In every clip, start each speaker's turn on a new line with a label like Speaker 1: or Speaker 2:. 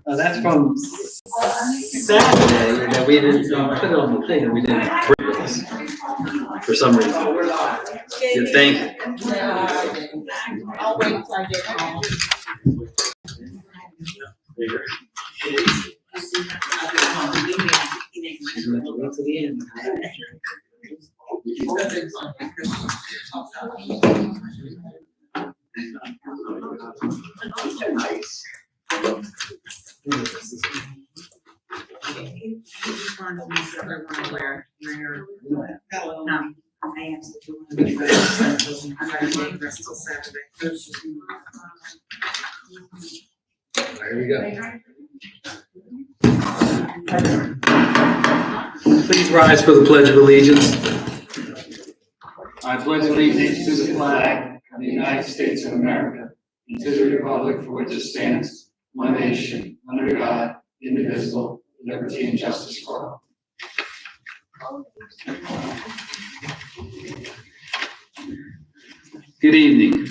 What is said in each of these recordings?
Speaker 1: That's from Saturday, that we didn't put it on the thing, and we didn't bring with us for some reason. Yeah, thank you.
Speaker 2: I'll wait till I get home.
Speaker 1: There we go. Please rise for the Pledge of Allegiance.
Speaker 3: I pledge allegiance to the flag of the United States of America and to the republic for which it stands, one nation, under God, indivisible, with liberty and justice for all.
Speaker 1: Good evening.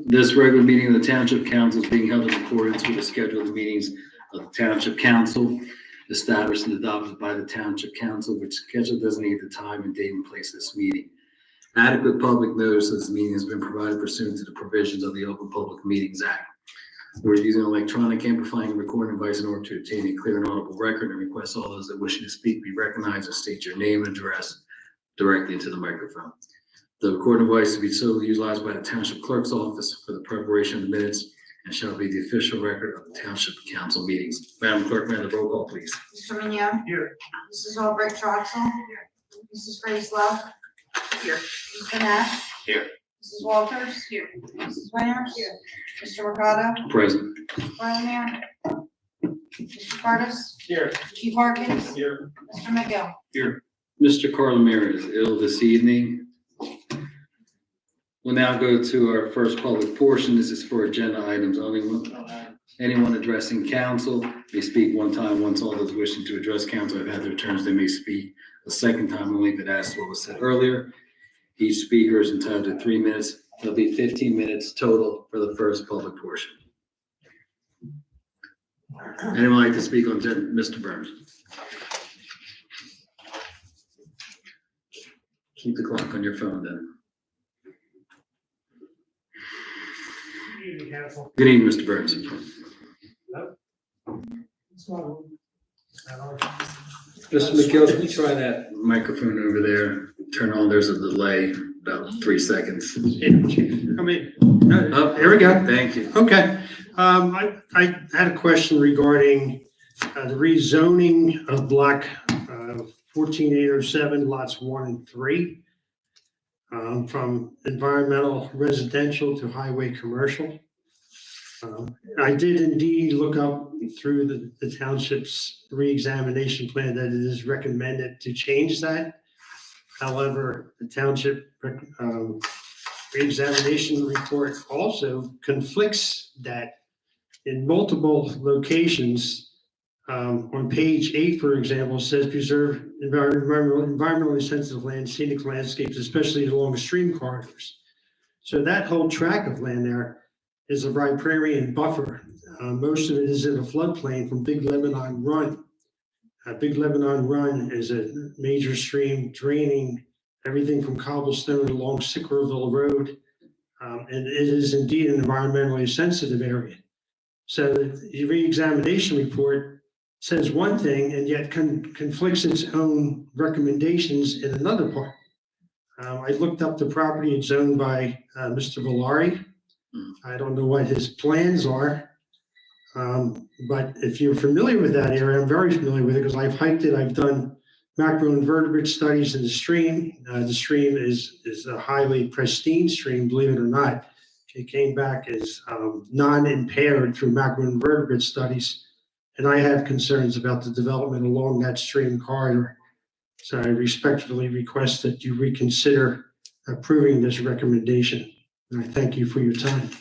Speaker 1: This regular meeting of the Township Council is being held in accordance with the schedule of the meetings of the Township Council, established and adopted by the Township Council, which schedule designates the time and date and place of this meeting. Adequate public notice of this meeting has been provided pursuant to the provisions of the Open Public Meetings Act. We're using electronic amplifying and recording device in order to obtain a clear and audible record, and request all those that wish to speak be recognized and state your name and address directly into the microphone. The recording device is to be solely utilized by the Township Clerk's Office for the preparation of the minutes and shall be the official record of the Township Council meetings. Madam Clerk, may I have the roll call, please?
Speaker 2: Mr. Mignon.
Speaker 3: Here.
Speaker 2: Mrs. Albrecht Troxel. Here. Mrs. Grace Love. Here. Mr. Nash.
Speaker 3: Here.
Speaker 2: Mrs. Walters. Here. Mrs. Winters. Here. Mr. Mercado.
Speaker 1: Present.
Speaker 2: Vice Mayor. Mr. Curtis.
Speaker 3: Here.
Speaker 2: Chief Harkins.
Speaker 3: Here.
Speaker 2: Mr. McGill.
Speaker 3: Here.
Speaker 1: Mr. Carlemere is ill this evening. We'll now go to our first public portion. This is for agenda items only. Anyone addressing council may speak one time. Once all those wishing to address council have had their turns, they may speak a second time only, but as what was said earlier. Each speaker is entitled to 3 minutes. There'll be 15 minutes total for the first public portion. Anyone like to speak on Mr. Burns? Keep the clock on your phone then. Good evening, Mr. Burns. Mr. McGill, can you try that microphone over there? Turn on, there's a delay, about 3 seconds.
Speaker 4: Come in.
Speaker 1: Oh, here we go. Thank you.
Speaker 4: Okay. I had a question regarding the rezoning of block 14807 lots 1 and 3 from environmental residential to highway commercial. I did indeed look up through the township's re-examination plan that it is recommended to change that. However, the township re-examination report also conflicts that in multiple locations. On page 8, for example, says preserve environmentally sensitive land, scenic landscapes, especially along the stream corridors. So that whole tract of land there is a riparian buffer. Most of it is in a floodplain from Big Lebanon Run. Big Lebanon Run is a major stream draining everything from cobblestone along Sickerville Road. And it is indeed an environmentally sensitive area. So the re-examination report says one thing and yet conflicts its own recommendations in another part. I looked up the property. It's owned by Mr. Valari. I don't know what his plans are, but if you're familiar with that area, I'm very familiar with it because I've hiked it. I've done macroinvertebrate studies in the stream. The stream is a highly pristine stream, believe it or not. It came back as non-impaired through macroinvertebrate studies, and I have concerns about the development along that stream corridor. So I respectfully request that you reconsider approving this recommendation. And I thank you for your time.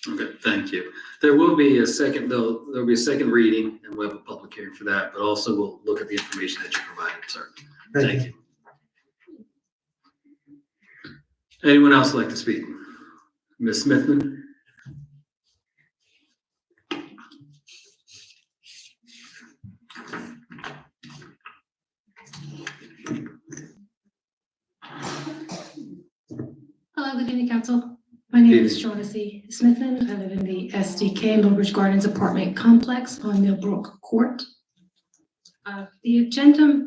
Speaker 1: Okay, thank you. There will be a second, there'll be a second reading, and we'll have a public hearing for that, but also we'll look at the information that you provided, sir. Thank you. Anyone else like to speak? Ms. Smithman?
Speaker 5: Good evening, council. My name is
Speaker 1: Evening.
Speaker 5: Shaughnessy Smithman. I live in the SDK Millbridge Gardens apartment complex on Millbrook Court. The agenda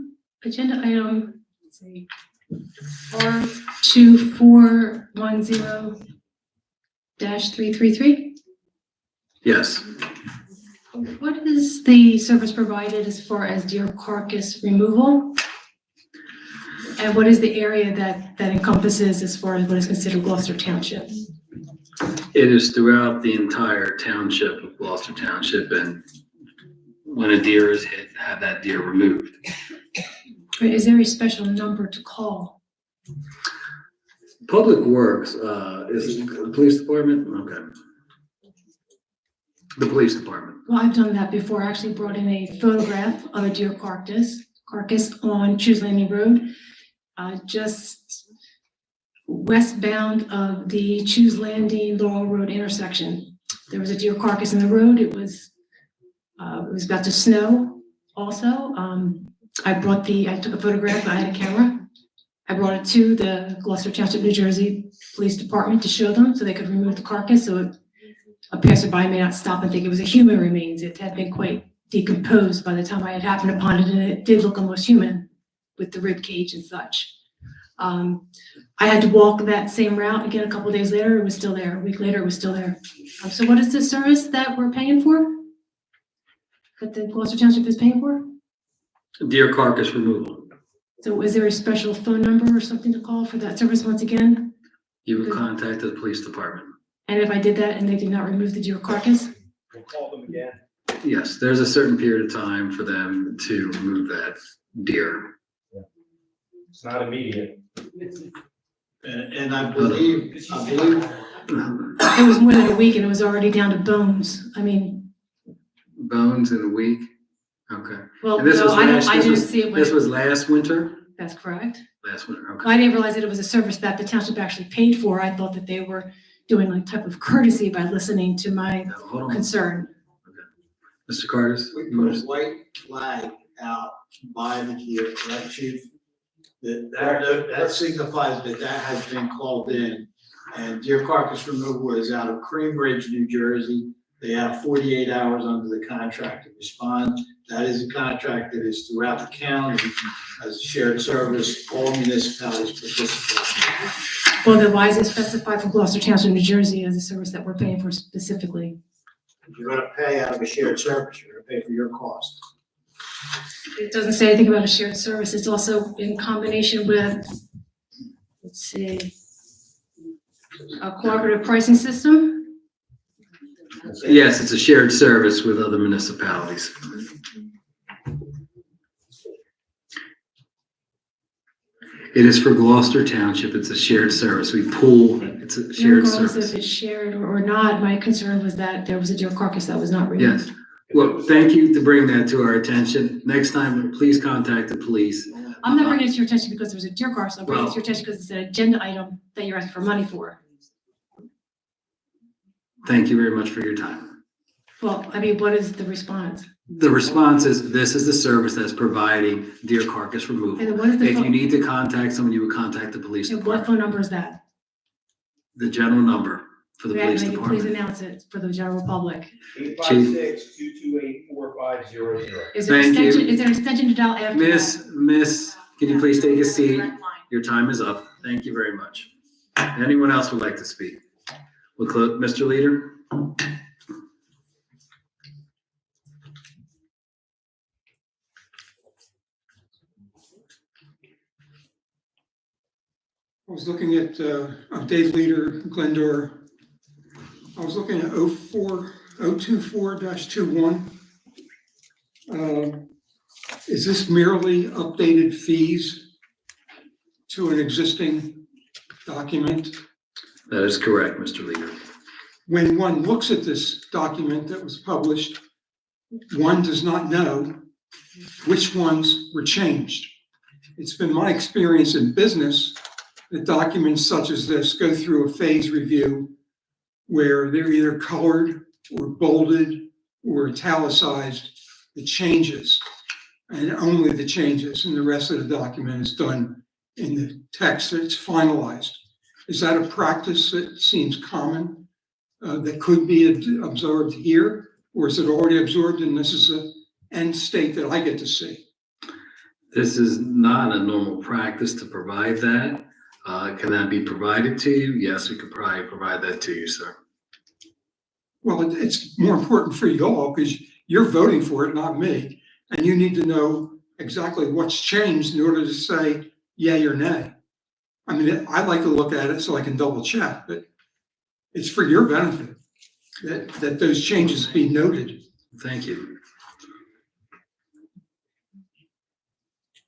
Speaker 5: item, let's see, R2410-333.
Speaker 1: Yes.
Speaker 5: What is the service provided as far as deer carcass removal? And what is the area that encompasses as far as what is considered Gloucester Township?
Speaker 1: It is throughout the entire township of Gloucester Township, and when a deer is hit, have that deer removed.
Speaker 5: Is there a special number to call?
Speaker 1: Public Works, is it the police department? Okay. The police department.
Speaker 5: Well, I've done that before. I actually brought in a photograph of a deer carcass on Chews Landing Road, just westbound of the Chews Landing Laurel Road intersection. There was a deer carcass in the road. It was about to snow also. I took a photograph. I had a camera. I brought it to the Gloucester Township, New Jersey Police Department to show them so they could remove the carcass. So a passerby may not stop and think it was a human remains. It had been quite decomposed by the time I had happened upon it, and it did look almost human with the rib cage and such. I had to walk that same route again a couple of days later. It was still there. A week later, it was still there. So what is the service that we're paying for? That the Gloucester Township is paying for?
Speaker 1: Deer carcass removal.
Speaker 5: So is there a special phone number or something to call for that service once again?
Speaker 1: You would contact the police department.
Speaker 5: And if I did that and they did not remove the deer carcass?
Speaker 6: We'll call them again.
Speaker 1: Yes, there's a certain period of time for them to remove that deer.
Speaker 6: It's not immediate.
Speaker 7: And I believe,
Speaker 5: It was more than a week and it was already down to bones. I mean,
Speaker 1: Bones in a week? Okay.
Speaker 5: well,
Speaker 1: And this
Speaker 5: no,
Speaker 1: was
Speaker 5: I
Speaker 1: last,
Speaker 5: didn't see it when,
Speaker 1: this was last winter?
Speaker 5: that's correct.
Speaker 1: Last winter, okay.
Speaker 5: I didn't realize that it was a service that the township actually paid for. I thought that they were doing like type of courtesy by listening to my
Speaker 1: Now, hold on,
Speaker 5: concern.
Speaker 1: Mr. Cardis?
Speaker 7: we
Speaker 1: you
Speaker 7: put
Speaker 1: wanna-
Speaker 7: a white flag out by the deer, correct, chief? That signifies that has been called in. And deer carcass removal is out of Creambridge, New Jersey. They have 48 hours under the contract to respond. That is a contract that is throughout the county as a shared service. All municipalities participate.
Speaker 5: Well, then why is it specified for Gloucester Township, New Jersey as a service that we're paying for specifically?
Speaker 7: If you're gonna pay out of a shared service, you're gonna pay for your cost.
Speaker 5: It doesn't say anything about a shared service. It's also in combination with, let's see, a cooperative pricing system.
Speaker 1: Yes, it's a shared service with other municipalities. It is for Gloucester Township. It's a shared service. We pool, it's a shared
Speaker 5: Regardless if
Speaker 1: service.
Speaker 5: it's shared or not, my concern was that there was a deer carcass that was not removed.
Speaker 1: Yes. Well, thank you to bring that to our attention. Next time, please contact the police.
Speaker 5: I'm not bringing it to your attention because there was a deer carcass. I'm bringing it to
Speaker 1: Well-
Speaker 5: your attention because it's an agenda item that you're asking for money for.
Speaker 1: Thank you very much for your time.
Speaker 5: Well, I mean, what is the response?
Speaker 1: The response is, this is the service that's providing deer carcass removal.
Speaker 5: And then what is the
Speaker 1: If you
Speaker 5: phone,
Speaker 1: need to contact someone, you would contact the police
Speaker 5: and what
Speaker 1: department.
Speaker 5: phone number is that?
Speaker 1: The general number for the
Speaker 5: May I-
Speaker 1: police
Speaker 5: may you please
Speaker 1: department.
Speaker 5: announce it for the general public?
Speaker 6: 856-228-4500.
Speaker 5: Is there an
Speaker 1: Thank you.
Speaker 5: extension, is there an extension to dial after that?
Speaker 1: Miss, can you please take a seat? Your time is up. Thank you very much. Anyone else would like to speak? We'll close, Mr. Leader?
Speaker 8: I was looking at, Dave Leader, Glendora. I was looking at 024-21. Is this merely updated fees to an existing document?
Speaker 1: That is correct, Mr. Leader.
Speaker 8: When one looks at this document that was published, one does not know which ones were changed. It's been my experience in business that documents such as this go through a phase review where they're either colored or bolded or italicized, the changes, and only the changes, and the rest of the document is done in the text that's finalized. Is that a practice that seems common, that could be observed here? Or is it already absorbed and this is an end state that I get to see?
Speaker 1: This is not a normal practice to provide that. Can that be provided to you? Yes, we could probably provide that to you, sir.
Speaker 8: Well, it's more important for you all because you're voting for it, not me. And you need to know exactly what's changed in order to say yay or nay. I mean, I like to look at it so I can double check, but it's for your benefit that those changes be noted.
Speaker 1: Thank you.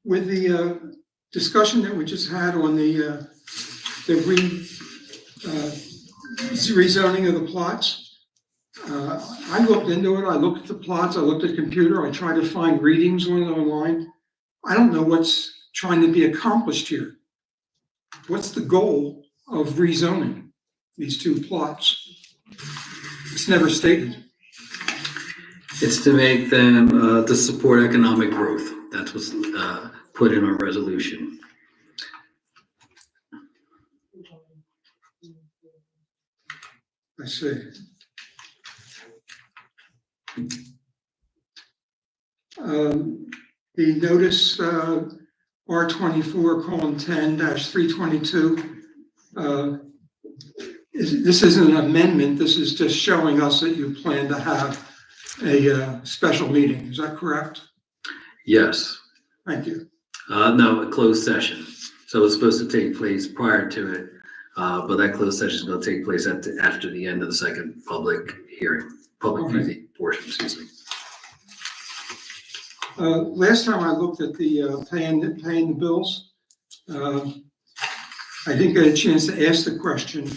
Speaker 8: With the discussion that we just had on the rezoning of the plots, I looked into it, I looked at the plots, I looked at the computer, I tried to find readings on it online. I don't know what's trying to be accomplished here. What's the goal of rezoning these two plots? It's never stated.
Speaker 1: It's to make them, to support economic growth. That's what's put in our resolution.
Speaker 8: I see. The notice, R24:10-322, this isn't an amendment, this is just showing us that you plan to have a special meeting, is that correct?
Speaker 1: Yes.
Speaker 8: Thank you.
Speaker 1: No, a closed session. So it's supposed to take place prior to it, but that closed session is going to take place after the end of the second public hearing, public meeting portion, excuse me.
Speaker 8: Last time I looked at the paying the bills, I didn't get a chance to ask the question,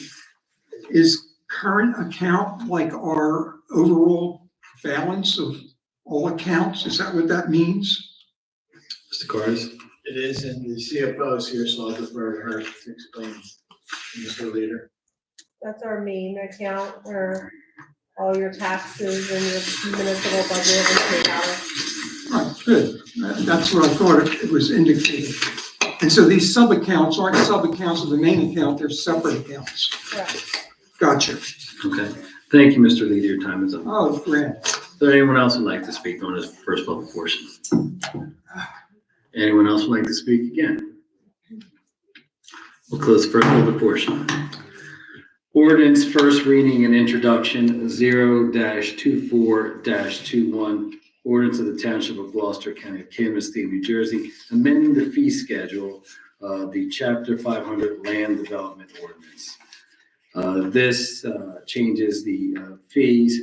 Speaker 8: is current account like our overall balance of all accounts? Is that what that means?
Speaker 1: Mr. Cars?
Speaker 7: It is, and the CFO is here, so I'll defer to her to explain, Mr. Leader.
Speaker 2: That's our main account where all your taxes and your municipal budget is paid out of.
Speaker 8: Right, good. That's what I thought it was indicated. And so these sub-accounts aren't sub-accounts of the main account, they're separate accounts.
Speaker 2: Correct.
Speaker 8: Gotcha.
Speaker 1: Okay. Thank you, Mr. Leader. Your time is up.
Speaker 8: Oh, great.
Speaker 1: Is there anyone else who'd like to speak on this first public portion? Anyone else would like to speak again? We'll close the first public portion. Ordinance first reading and introduction 0-24-21. Ordinance of the Township of Gloucester County of Kim, State of New Jersey, amending the fee schedule, the Chapter 500 Land Development Ordinance. This changes the fees,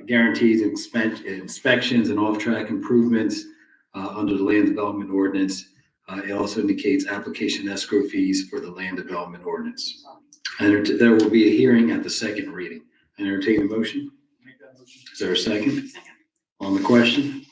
Speaker 1: guarantees inspections and off-track improvements under the Land Development Ordinance. It also indicates application escrow fees for the Land Development Ordinance. There will be a hearing at the second reading. Entertain a motion?
Speaker 3: Make that motion.
Speaker 1: Is there a second? On the question?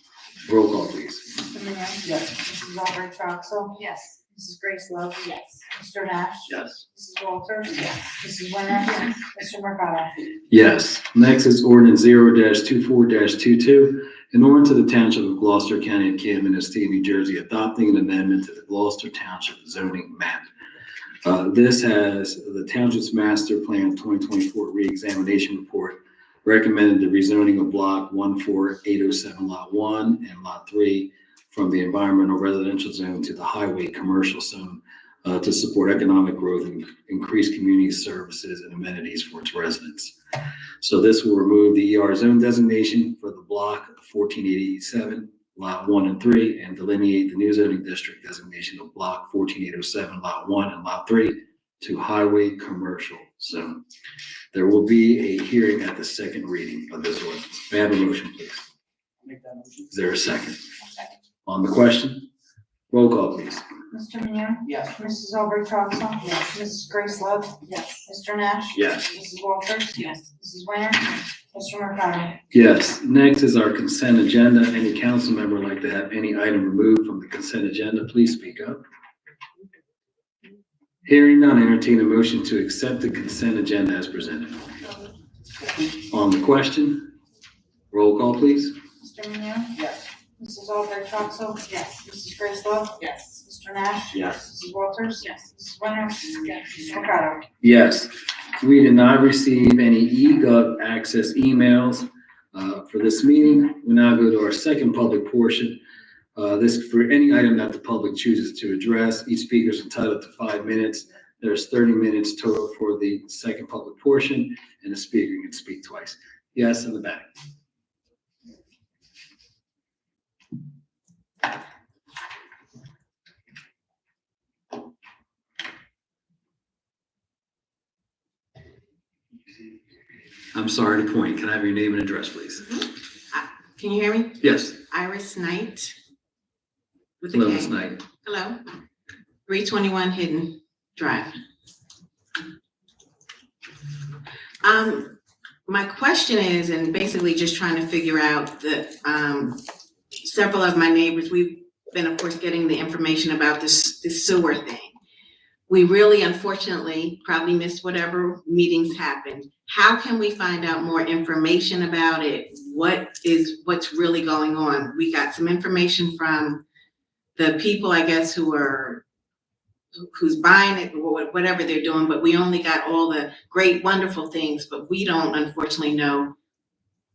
Speaker 1: Roll call, please.
Speaker 2: Mr. Minio?
Speaker 3: Yes.
Speaker 2: Mrs. Albright Troxel? Yes. Mrs. Grace Love? Yes. Mr. Nash?
Speaker 1: Yes.
Speaker 2: Mrs. Walters? Yes. Mrs. Winter? Yes. Mr. Mercado?
Speaker 1: Yes. Next is ordinance 0-24-22, an ordinance of the Township of Gloucester County of Kim and the State of New Jersey adopting an amendment to the Gloucester Township zoning map. This has the Township's Master Plan 2024 Reexamination Report recommended the rezoning of block 14807 lot 1 and lot 3 from the environmental residential zone to the highway commercial zone to support economic growth and increase community services and amenities for its residents. So this will remove the ER zone designation for the block 14887 lot 1 and 3 and delineate the new zoning district designation of block 14807 lot 1 and lot 3 to highway commercial zone. There will be a hearing at the second reading of this ordinance. May I have a motion, please?
Speaker 3: Make that motion.
Speaker 1: Is there a second? On the question? Roll call, please.
Speaker 2: Mr. Minio?
Speaker 3: Yes.
Speaker 2: Mrs. Albright Troxel? Yes. Mrs. Grace Love? Yes. Mr. Nash?
Speaker 1: Yes.
Speaker 2: Mrs. Walters? Yes. Mrs. Winter? Mr. Mercado?
Speaker 1: Yes. Next is our consent agenda. Any council member would like to have any item removed from the consent agenda, please speak up. Hearing none, entertain a motion to accept the consent agenda as presented. On the question? Roll call, please.
Speaker 2: Mr. Minio?
Speaker 3: Yes.
Speaker 2: Mrs. Albright Troxel? Yes. Mrs. Grace Love? Yes.
Speaker 9: Mr. Nash?
Speaker 6: Yes.
Speaker 9: Mrs. Walters? Yes. Mrs. Winter? Yes. Mr. Mercado?
Speaker 1: Yes. We did not receive any eGov access emails for this meeting. We now go to our second public portion. This for any item that the public chooses to address. Each speaker is entitled to 5 minutes. There's 30 minutes total for the second public portion, and the speaker can speak twice. Yes, in the back. I'm sorry to point. Can I have your name and address, please?
Speaker 10: Can you hear me?
Speaker 1: Yes.
Speaker 10: Iris Knight. With a
Speaker 1: Hello,
Speaker 10: K.
Speaker 1: Ms. Knight.
Speaker 10: Hello. 321 Hidden Drive. My question is, and basically just trying to figure out that several of my neighbors, we've been, of course, getting the information about this sewer thing. We really, unfortunately, probably missed whatever meetings happened. How can we find out more information about it? What's really going on? We got some information from the people, I guess, who's buying it, or whatever they're doing, but we only got all the great, wonderful things, but we don't unfortunately know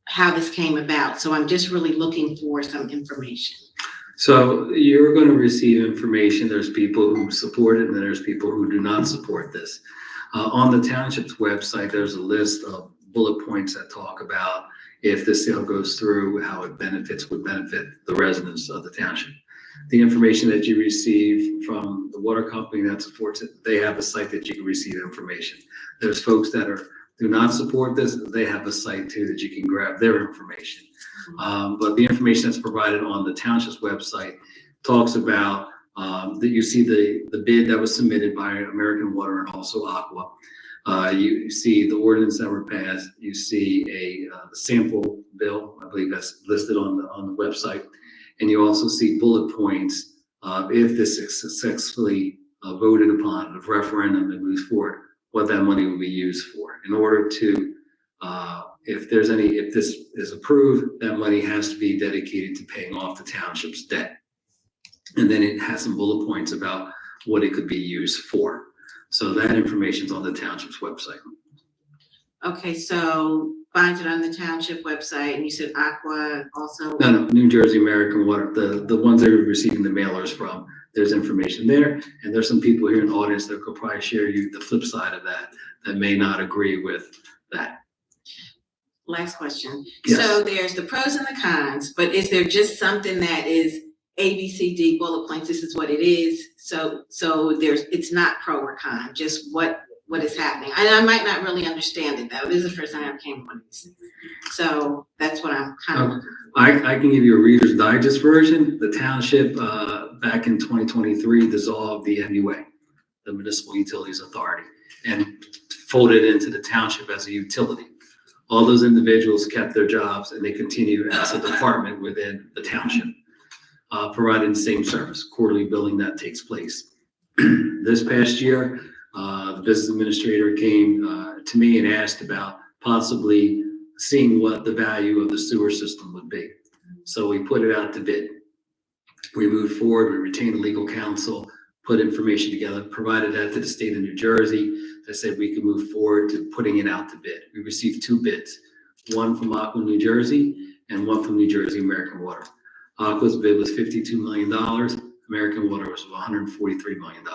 Speaker 10: how this came about. So I'm just really looking for some information.
Speaker 1: So you're going to receive information. There's people who support it, and there's people who do not support this. On the township's website, there's a list of bullet points that talk about if the sale goes through, how it would benefit the residents of the township. The information that you receive from the water company that supports it, they have a site that you can receive information. There's folks that do not support this, they have a site too that you can grab their information. But the information that's provided on the township's website talks about that you see the bid that was submitted by American Water and also Aqua. You see the ordinance that were passed. You see a sample bill, I believe that's listed on the website. And you also see bullet points if this is successfully voted upon, if referendum and moves forward, what that money will be used for. In order to, if this is approved, that money has to be dedicated to paying off the township's debt. And then it has some bullet points about what it could be used for. So that information is on the township's website.
Speaker 10: Okay, so find it on the township website, and you said Aqua also?
Speaker 1: No, New Jersey American Water, the ones that we're receiving the mailers from, there's information there. And there's some people here in the audience that could probably share you the flip side of that may not agree with that.
Speaker 10: Last question.
Speaker 1: Yes.
Speaker 10: So there's the pros and the cons, but is there just something that is A, B, C, D bullet points? This is what it is. So it's not pro or con, just what is happening. And I might not really understand it though. This is the first time I ever came to one of these things. So that's what I'm kind of.
Speaker 1: I can give you a Reader's Digest version. The township back in 2023 dissolved the MUA, the Municipal Utilities Authority, and folded into the township as a utility. All those individuals kept their jobs and they continue as a department within the township, providing the same service, quarterly billing that takes place. This past year, the business administrator came to me and asked about possibly seeing what the value of the sewer system would be. So we put it out to bid. We moved forward, we retained legal counsel, put information together, provided that to the state of New Jersey. That said we could move forward to putting it out to bid. We received 2 bids, one from Aqua New Jersey and one from New Jersey American Water. Aqua's bid was $52 million. American Water was $143 million.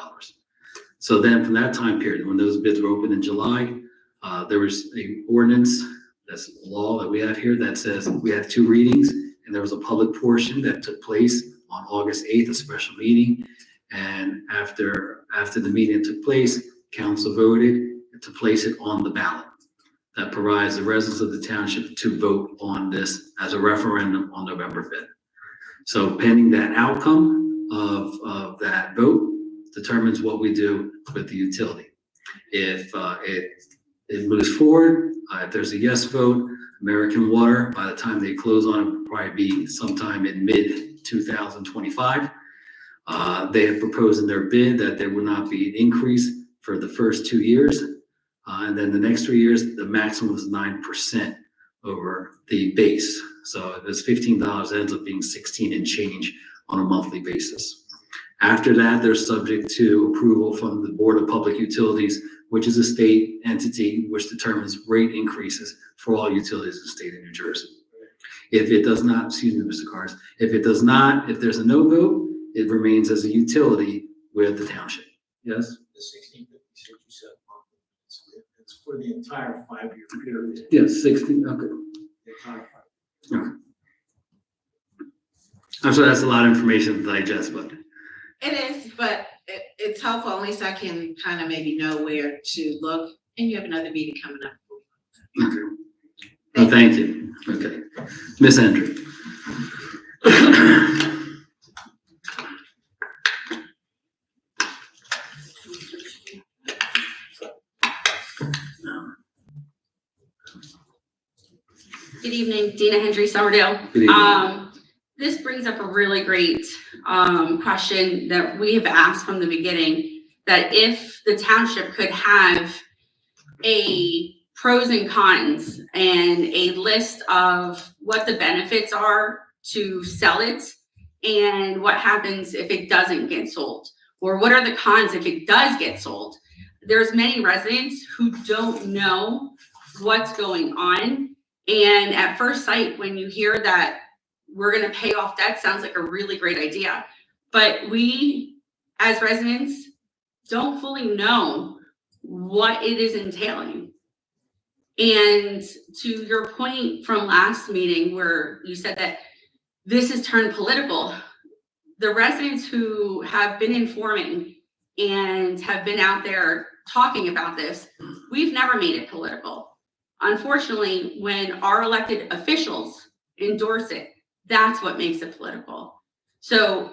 Speaker 1: So then from that time period, when those bids were opened in July, there was an ordinance, that's a law that we have here that says we have 2 readings, and there was a public portion that took place on August 8th, a special meeting. And after the meeting took place, council voted to place it on the ballot. That provides the residents of the township to vote on this as a referendum on November 5th. So pending that outcome of that vote determines what we do with the utility. If it moves forward, if there's a yes vote, American Water, by the time they close on it, will probably be sometime in mid-2025. They have proposed in their bid that there will not be an increase for the first 2 years. And then the next 3 years, the maximum is 9% over the base. So if it's $15, it ends up being 16 and change on a monthly basis. After that, they're subject to approval from the Board of Public Utilities, which is a state entity which determines rate increases for all utilities in the state of New Jersey. If it does not, excuse me, Mr. Cars, if it does not, if there's a no vote, it remains as a utility with the township. Yes?
Speaker 7: The 1656 you said, it's for the entire 5-year period.
Speaker 1: Yes, 16, okay.
Speaker 7: The entire 5
Speaker 1: Okay. I'm sorry, that's a lot of information to digest, but
Speaker 10: It is, but it's helpful, at least I can kind of maybe know where to look, and you have another meeting coming up.
Speaker 1: okay. Well, thank you. Okay. Ms. Hendrick.
Speaker 11: Good evening, Dina Hendry, Sourdale.
Speaker 1: Good evening.
Speaker 11: This brings up a really great question that we have asked from the beginning, that if the township could have a pros and cons and a list of what the benefits are to sell it and what happens if it doesn't get sold, or what are the cons if it does get sold. There's many residents who don't know what's going on. And at first sight, when you hear that we're going to pay off debt, sounds like a really great idea. But we, as residents, don't fully know what it is entailing. And to your point from last meeting where you said that this has turned political, the residents who have been informing and have been out there talking about this, we've never made it political. Unfortunately, when our elected officials endorse it, that's what makes it political. So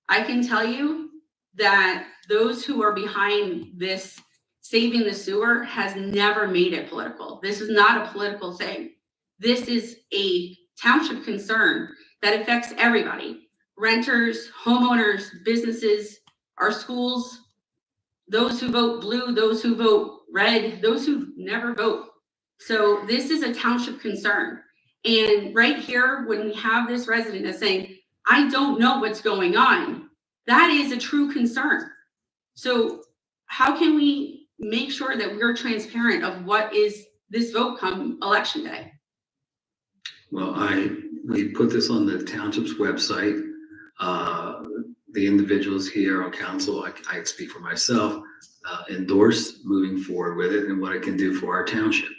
Speaker 11: I can tell you that those who are behind this saving the sewer has never made it political. This is not a political thing. This is a township concern that affects everybody. Renters, homeowners, businesses, our schools, those who vote blue, those who vote red, those who never vote. So this is a township concern. And right here, when we have this resident that's saying, I don't know what's going on, that is a true concern. So how can we make sure that we're transparent of what is this vote come election day?
Speaker 1: Well, we put this on the township's website. The individuals here on council, I speak for myself, endorse moving forward with it and what it can do for our township.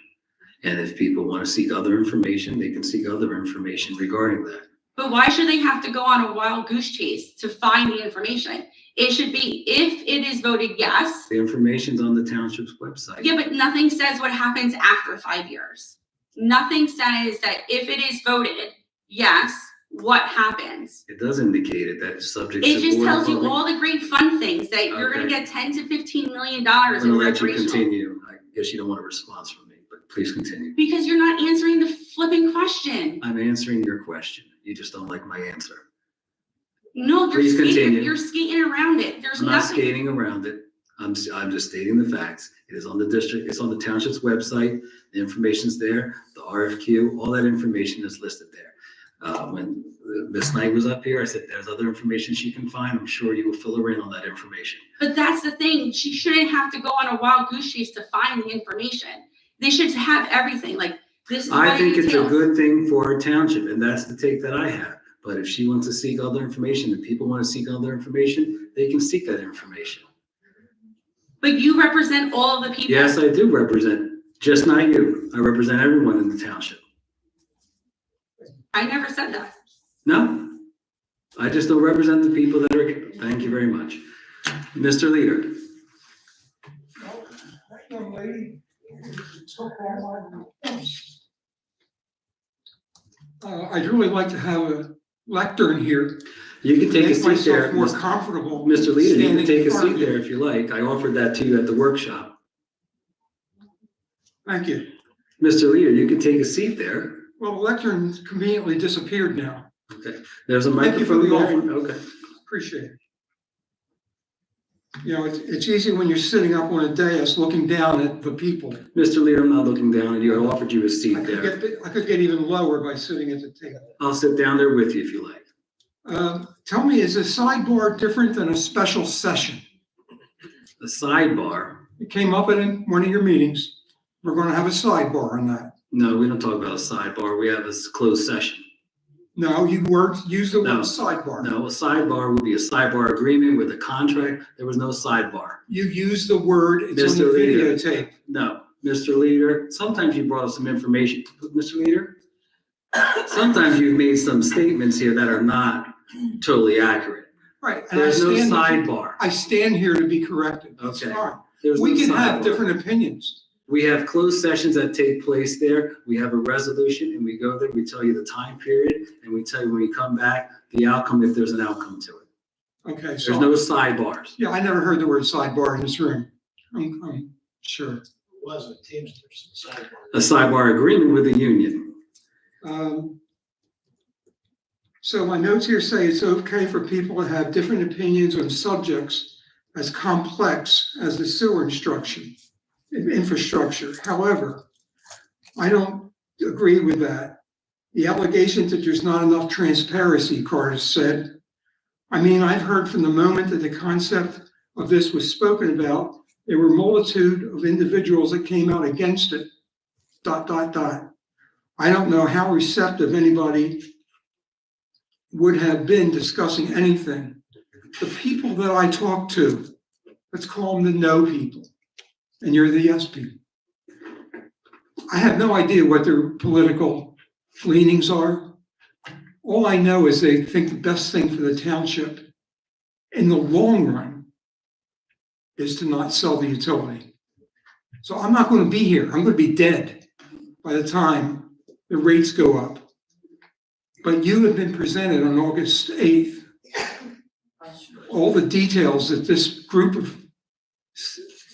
Speaker 1: And if people want to seek other information, they can seek other information regarding that.
Speaker 11: But why should they have to go on a wild goose chase to find the information? It should be, if it is voted yes.
Speaker 1: The information's on the township's website.
Speaker 11: Yeah, but nothing says what happens after 5 years. Nothing says that if it is voted yes, what happens.
Speaker 1: It does indicate it, that's subject to.
Speaker 11: It just
Speaker 1: Board of
Speaker 11: tells you
Speaker 1: Public-
Speaker 11: all the great fun things that you're gonna
Speaker 1: Okay.
Speaker 11: get $10 to $15 million
Speaker 1: I'm
Speaker 11: in
Speaker 1: gonna let you
Speaker 11: recreational.
Speaker 1: continue. I guess you don't want a response from me, but please continue.
Speaker 11: Because you're not answering the flipping question.
Speaker 1: I'm answering your question. You just don't like my answer.
Speaker 11: No,
Speaker 1: Please continue.
Speaker 11: you're skating around it. There's
Speaker 1: I'm not
Speaker 11: nothing.
Speaker 1: skating around it. I'm just stating the facts. It is on the district, it's on the township's website. The information's there, the RFQ, all that information is listed there. When Ms. Knight was up here, I said, there's other information she can find. I'm sure you will fill her in on that information.
Speaker 11: But that's the thing. She shouldn't have to go on a wild goose chase to find the information. They should have everything. Like, this is what
Speaker 1: I think
Speaker 11: it
Speaker 1: it's a
Speaker 11: entails.
Speaker 1: good thing for our township, and that's the take that I have. But if she wants to seek other information, and people want to seek other information, they can seek that information.
Speaker 11: But you represent all of the people.
Speaker 1: Yes, I do represent, just not you. I represent everyone in the township.
Speaker 11: I never said that.
Speaker 1: No, I just don't represent the people that are, thank you very much. Mr. Leader.
Speaker 8: That young lady took all my. I'd really like to have a lectern here.
Speaker 1: You can take a
Speaker 8: Make
Speaker 1: seat there.
Speaker 8: myself more comfortable.
Speaker 1: Mr. Leader, you can
Speaker 8: standing
Speaker 1: take
Speaker 8: in
Speaker 1: a
Speaker 8: front of
Speaker 1: seat
Speaker 8: you.
Speaker 1: there if you like. I offered that to you at the workshop.
Speaker 8: Thank you.
Speaker 1: Mr. Leader, you can take a seat there.
Speaker 8: Well, the lectern conveniently disappeared now.
Speaker 1: Okay, there's a
Speaker 8: Thank you for
Speaker 1: microphone
Speaker 8: the
Speaker 1: there.
Speaker 8: offer.
Speaker 1: Okay.
Speaker 8: Appreciate it. You know, it's easy when you're sitting up on a dais looking down at the people.
Speaker 1: Mr. Leader, I'm not looking down at you. I offered you a seat
Speaker 8: I
Speaker 1: there.
Speaker 8: could get even lower by sitting at the table.
Speaker 1: I'll sit down there with you if you like.
Speaker 8: Tell me, is a sidebar different than a special session?
Speaker 1: The sidebar,
Speaker 8: It came up in one of your meetings. We're gonna have a sidebar on that.
Speaker 1: no, we don't talk about a sidebar. We have this closed session.
Speaker 8: No, you used the
Speaker 1: No.
Speaker 8: word sidebar.
Speaker 1: No, a sidebar would be a sidebar agreement with a contract. There was no sidebar.
Speaker 8: You used the word, it's on the
Speaker 1: Mr. Leader.
Speaker 8: videotape.
Speaker 1: No, Mr. Leader, sometimes you brought us some information, Mr. Leader. Sometimes you've made some statements here that are not totally accurate.
Speaker 8: Right. And I
Speaker 1: There's no
Speaker 8: stand,
Speaker 1: sidebar.
Speaker 8: I stand here to be corrected. That's
Speaker 1: Okay.
Speaker 8: fine.
Speaker 1: There's
Speaker 8: We
Speaker 1: no
Speaker 8: can have
Speaker 1: sidebar.
Speaker 8: different opinions.
Speaker 1: We have closed sessions that take place there. We have a resolution and we go there, we tell you the time period, and we tell you when you come back, the outcome, if there's an outcome to it.
Speaker 8: Okay,
Speaker 1: There's
Speaker 8: so,
Speaker 1: no sidebars.
Speaker 8: yeah, I never heard the word sidebar in this room. I'm sure.
Speaker 7: Wasn't Teamsters sidebar.
Speaker 1: A sidebar agreement with the union.
Speaker 8: So my notes here say it's okay for people to have different opinions on subjects as complex as the sewer infrastructure. However, I don't agree with that. The allegation that there's not enough transparency, Carter said. I mean, I've heard from the moment that the concept of this was spoken about, there were a multitude of individuals that came out against it, ... I don't know how receptive anybody would have been discussing anything. The people that I talk to, let's call them the no people, and you're the yes people. I have no idea what their political leanings are. All I know is they think the best thing for the township in the long run is to not sell the utility. So I'm not going to be here. I'm going to be dead by the time the rates go up. But you have been presented on August 8th all the details that this group of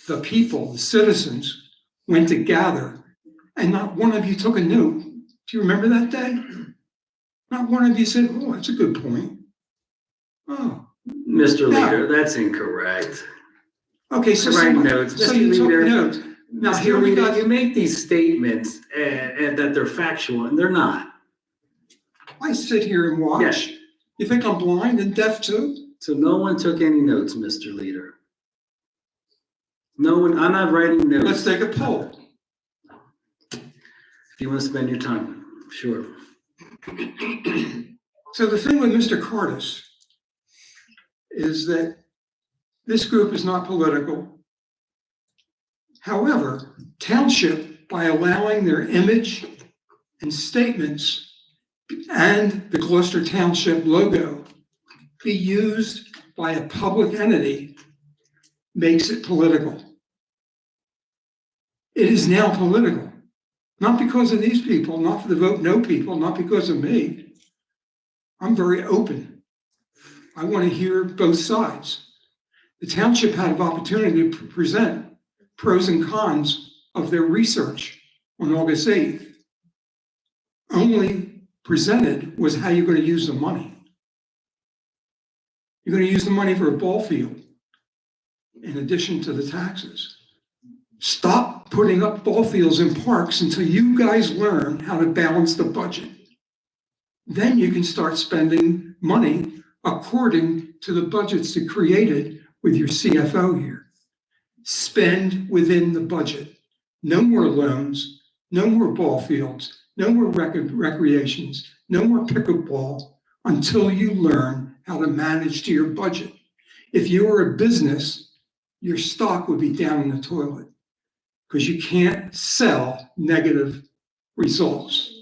Speaker 8: the people, the citizens, went to gather, and not one of you took a note. Do you remember that day? Not one of you said, oh, that's a good point. Oh,
Speaker 1: Mr.
Speaker 8: Now-
Speaker 1: Leader, that's incorrect.
Speaker 8: okay, so
Speaker 1: Write
Speaker 8: someone,
Speaker 1: notes.
Speaker 8: so
Speaker 1: Mr.
Speaker 8: you took
Speaker 1: Leader,
Speaker 8: notes. Now
Speaker 1: Mr.
Speaker 8: here we
Speaker 1: Leader,
Speaker 8: got,
Speaker 1: you make these statements and that they're factual, and they're not.
Speaker 8: I sit here and watch. You think I'm blind and deaf too?
Speaker 1: So no one took any notes, Mr. Leader. No one, I'm not writing
Speaker 8: Let's
Speaker 1: notes.
Speaker 8: take a poll.
Speaker 1: If you want to spend your time, sure.
Speaker 8: So the thing with Mr. Curtis is that this group is not political. However, township, by allowing their image and statements and the Gloucester Township logo be used by a public entity, makes it political. It is now political, not because of these people, not for the vote no people, not because of me. I'm very open. I want to hear both sides. The township had an opportunity to present pros and cons of their research on August 8th. Only presented was how you're going to use the money. You're going to use the money for a ball field in addition to the taxes. Stop putting up ball fields in parks until you guys learn how to balance the budget. Then you can start spending money according to the budgets you created with your CFO here. Spend within the budget. No more loans, no more ball fields, no more recreations, no more pickleball until you learn how to manage to your budget. If you were a business, your stock would be down in the toilet because you can't sell negative results.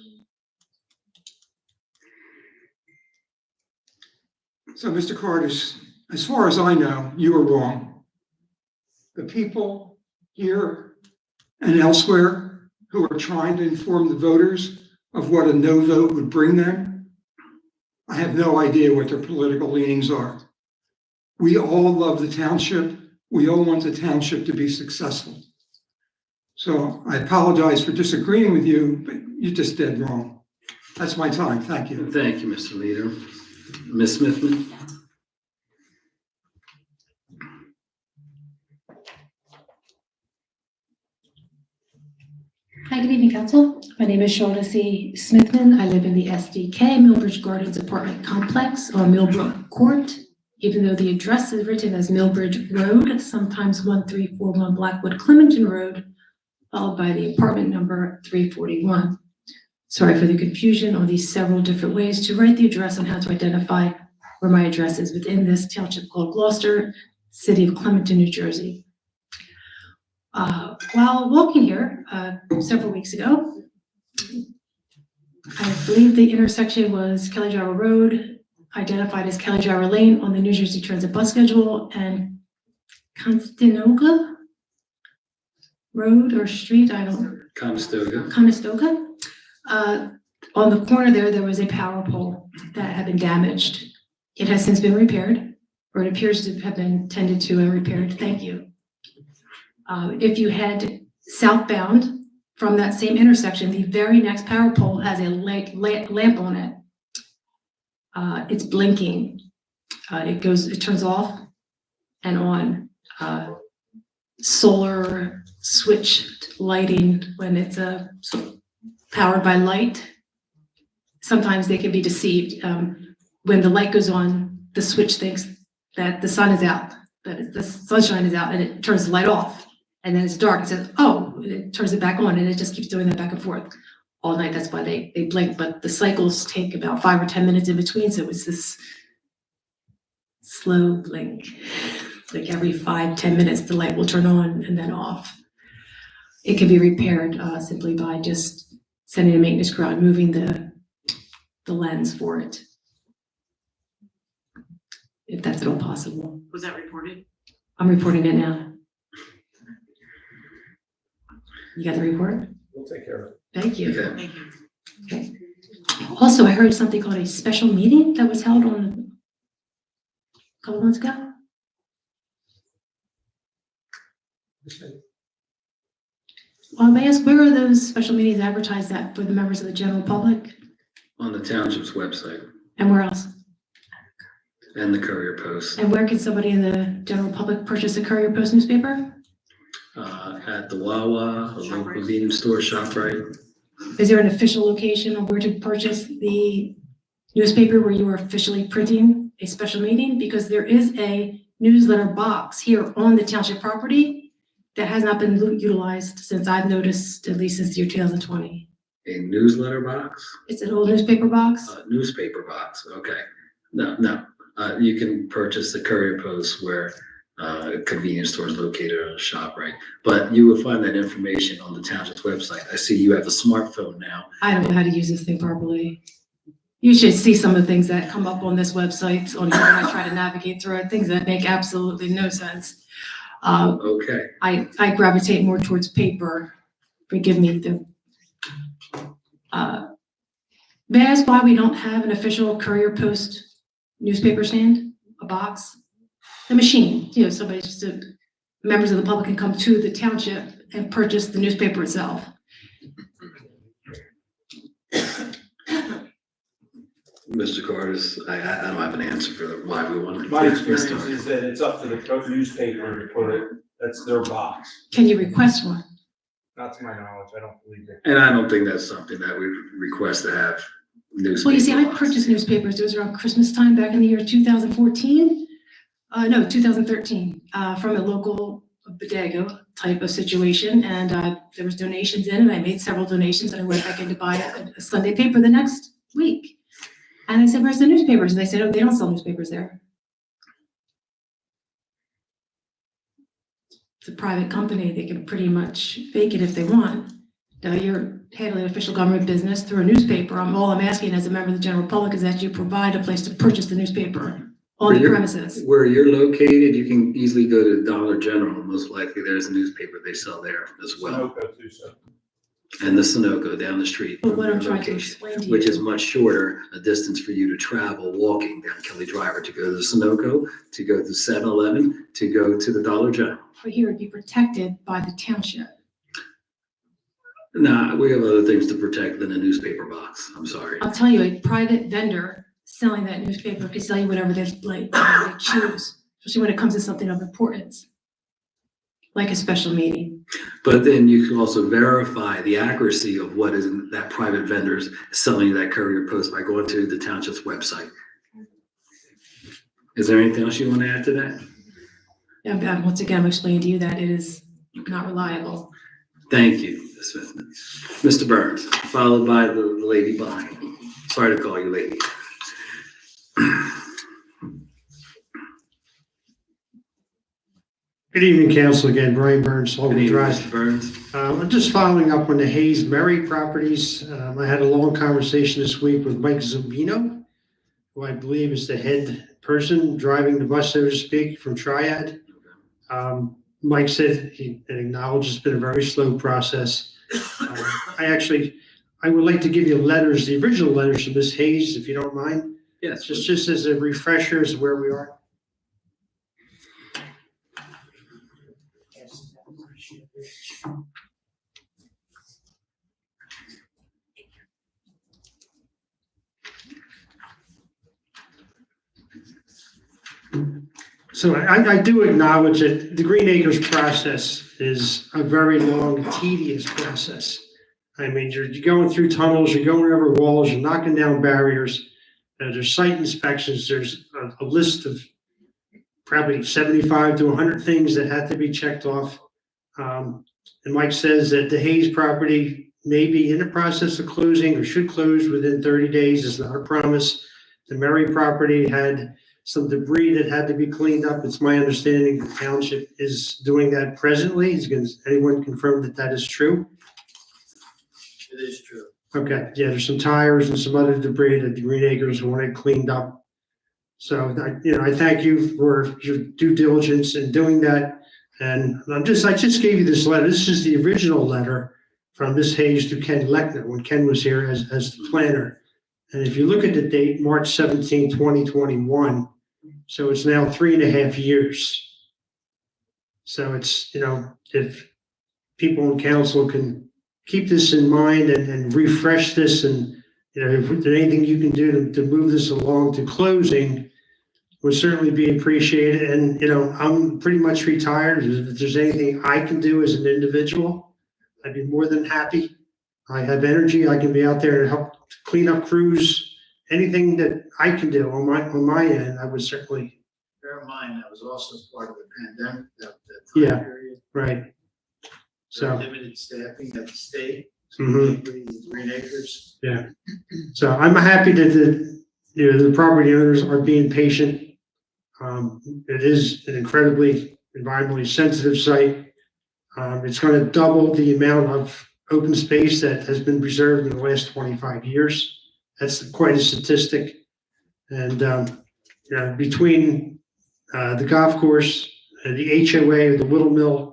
Speaker 8: So, Mr. Curtis, as far as I know, you are wrong. The people here and elsewhere who are trying to inform the voters of what a no vote would bring them, I have no idea what their political leanings are. We all love the township. We all want the township to be successful. So I apologize for disagreeing with you, but you're just dead wrong. That's my time. Thank you.
Speaker 1: Thank you, Mr. Leader. Ms. Smithman?
Speaker 5: Hi, good evening, Council. My name is Shaughnessy Smithman. I live in the SDK Millbridge Gardens apartment complex on Millbrook Court. Even though the address is written as Millbridge Road, sometimes 1341 Blackwood Clementon Road, followed by the apartment number 341. Sorry for the confusion on these several different ways to write the address and how to identify where my address is within this township called Gloucester, city of Clementon, New Jersey. While walking here several weeks ago, I believe the intersection was Kelly Driver Road, identified as Kelly Driver Lane on the New Jersey Transit bus schedule, and Conestoga Road or Street, I don't. Conestoga. On the corner there was a power pole that had been damaged. It has since been repaired, or it appears to have been tended to and repaired. Thank you. If you head southbound from that same intersection, the very next power pole has a lamp on it. It's blinking. It turns off and on. Solar switched lighting when it's powered by light. Sometimes they can be deceived. When the light goes on, the switch thinks that the sun is out, that the sunshine is out, and it turns the light off. And then it's dark, it says, oh, it turns it back on, and it just keeps doing that back and forth all night. That's why they blink, but the cycles take about 5 or 10 minutes in between, so it's this slow blink. Like every 5-10 minutes, the light will turn on and then off. It can be repaired simply by just sending a maintenance crew out and moving the lens for it, if that's at all possible.
Speaker 10: Was that reported?
Speaker 5: I'm reporting it now. You got the report?
Speaker 6: We'll take care of it.
Speaker 5: Thank you.
Speaker 1: Okay.
Speaker 10: Thank you.
Speaker 5: Okay. Also, I heard something called a special meeting that was held on a couple months ago. May I ask, where are those special meetings advertised at for the members of the general public?
Speaker 1: On the township's website
Speaker 5: And where else?
Speaker 1: and the Courier Post,
Speaker 5: And where can somebody in the general public purchase a Courier Post newspaper?
Speaker 1: at the Wawa, a local convenience store, ShopRite.
Speaker 5: Is there an official location of where to purchase the newspaper where you are officially printing a special meeting? Because there is a newsletter box here on the township property that has not been utilized since I've noticed, at least since the year 2020.
Speaker 1: A newsletter box?
Speaker 5: It's an old newspaper box.
Speaker 1: Newspaper box, okay. No, you can purchase the Courier Post where convenience store is located on a ShopRite. But you will find that information on the township's website. I see you have a smartphone now.
Speaker 5: I don't know how to use this thing properly. You should see some of the things that come up on this website on here when I try to navigate through it, things that make absolutely no sense.
Speaker 1: Okay.
Speaker 5: I gravitate more towards paper. Forgive me. May I ask why we don't have an official Courier Post newspaper stand, a box? The machine, somebody members of the public can come to the township and purchase the newspaper itself.
Speaker 1: Mr. Cardis, I don't have an answer for why we want to.
Speaker 6: My experience is that it's up to the newspaper to put it, that's their box.
Speaker 5: Can you request one?
Speaker 6: Not to my knowledge, I don't believe it.
Speaker 1: And I don't think that's something that we request to have newspaper.
Speaker 5: Well, you see, I
Speaker 1: boxes.
Speaker 5: purchased newspapers. It was around Christmas time back in the year 2014. No, 2013, from a local bodega type of situation. And there was donations in, and I made several donations, and I went back in to buy a Sunday paper the next week. And I said, where's the newspapers? And they said, oh, they don't sell newspapers there. It's a private company. They can pretty much fake it if they want. Now you're handling official government business through a newspaper. All I'm asking as a member of the general public is that you provide a place to purchase the newspaper on the premises.
Speaker 1: Where you're located, you can easily go to Dollar General. Most likely there's a newspaper they sell there as well.
Speaker 6: Sunoco too, so.
Speaker 1: And the Sunoco down the street.
Speaker 5: But
Speaker 1: from
Speaker 5: what
Speaker 1: your
Speaker 5: I'm trying to
Speaker 1: location,
Speaker 5: explain to you.
Speaker 1: which is much shorter a distance for you to travel walking down Kelly Driver to go to the Sunoco, to go to 7-Eleven, to go to the Dollar General.
Speaker 5: But here it'd be protected by the township.
Speaker 1: Nah, we have other things to protect than a newspaper box. I'm sorry.
Speaker 5: I'll tell you, a private vendor selling that newspaper can sell you whatever they like, whatever they choose, especially when it comes to something of importance. like a special meeting.
Speaker 1: But then you can also verify the accuracy of what is that private vendor's selling that courier post by going to the township's website. Is there anything else you want to add to that?
Speaker 5: And once again, I'm explaining to you that it is not reliable.
Speaker 1: Thank you, Ms. Smith. Mr. Burns, followed by the lady behind. Sorry to call you lady.
Speaker 4: Good evening, Council. Again, Brian Burns,
Speaker 1: Good
Speaker 4: Logan
Speaker 1: evening,
Speaker 4: Drive.
Speaker 1: Mr. Burns.
Speaker 4: I'm just following up on the Hayes Murray properties. I had a long conversation this week with Mike Zambino, who I believe is the head person driving the bus, so to speak, from Triad. Mike said he acknowledged it's been a very slow process. I would like to give you letters, the original letters from Ms. Hayes, if you don't mind.
Speaker 1: Yes.
Speaker 4: Just as a refresher as to where we are. So I do acknowledge that the Green Acres process is a very long, tedious process. I mean, you're going through tunnels, you're going over walls, you're knocking down barriers. There's site inspections, there's a list of probably 75 to 100 things that have to be checked off. And Mike says that the Hayes property may be in the process of closing or should close within 30 days. It's not a promise. The Murray property had some debris that had to be cleaned up. It's my understanding the township is doing that presently. Anyone confirm that that is true?
Speaker 7: It is true.
Speaker 4: Okay, yeah, there's some tires and some other debris that the Green Acres wanted cleaned up. So, I thank you for your due diligence in doing that. And I just gave you this letter. This is the original letter from Ms. Hayes to Ken Lechner when Ken was here as the planner. And if you look at the date, March 17, 2021, so it's now 3.5 years. So it's, if people in council can keep this in mind and refresh this and, if there's anything you can do to move this along to closing would certainly be appreciated. And, I'm pretty much retired. If there's anything I can do as an individual, I'd be more than happy. I have energy. I can be out there and help clean up crews. Anything that I can do on my end, I would certainly.
Speaker 7: Bear in mind, that was also part of the pandemic, that
Speaker 4: Yeah.
Speaker 7: time period.
Speaker 4: Right. So.
Speaker 7: Limited staffing at the state.
Speaker 4: Mhm.
Speaker 7: Green Acres.
Speaker 4: Yeah. So I'm happy that the property owners are being patient. It is an incredibly environmentally sensitive site. It's going to double the amount of open space that has been preserved in the last 25 years. That's quite a statistic. And, between the golf course, the HOA, the Little Mill,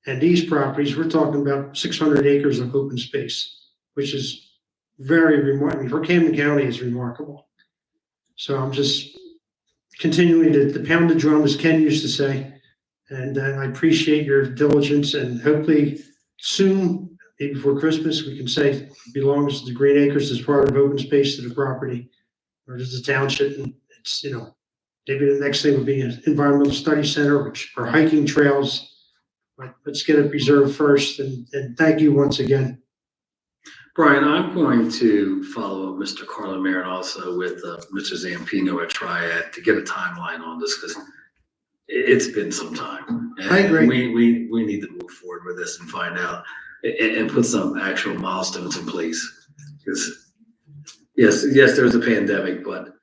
Speaker 4: and these properties, we're talking about 600 acres of open space, which is very remarkable. For Camden County, is remarkable. So I'm just continuing to pound the drum, as Ken used to say. And I appreciate your diligence, and hopefully soon, maybe before Christmas, we can say it belongs to the Green Acres as part of open space to the property, or does the township. And it's, maybe the next thing would be an environmental study center, or hiking trails. But let's get it preserved first. And thank you once again.
Speaker 1: Brian, I'm going to follow up Mr. Carlo Marin also with Mr. Zampino at Triad to get a timeline on this, because it's been some time. And
Speaker 4: I agree.
Speaker 1: We need to move forward with this and find out and put some actual milestones in place. Because yes, there's a pandemic, but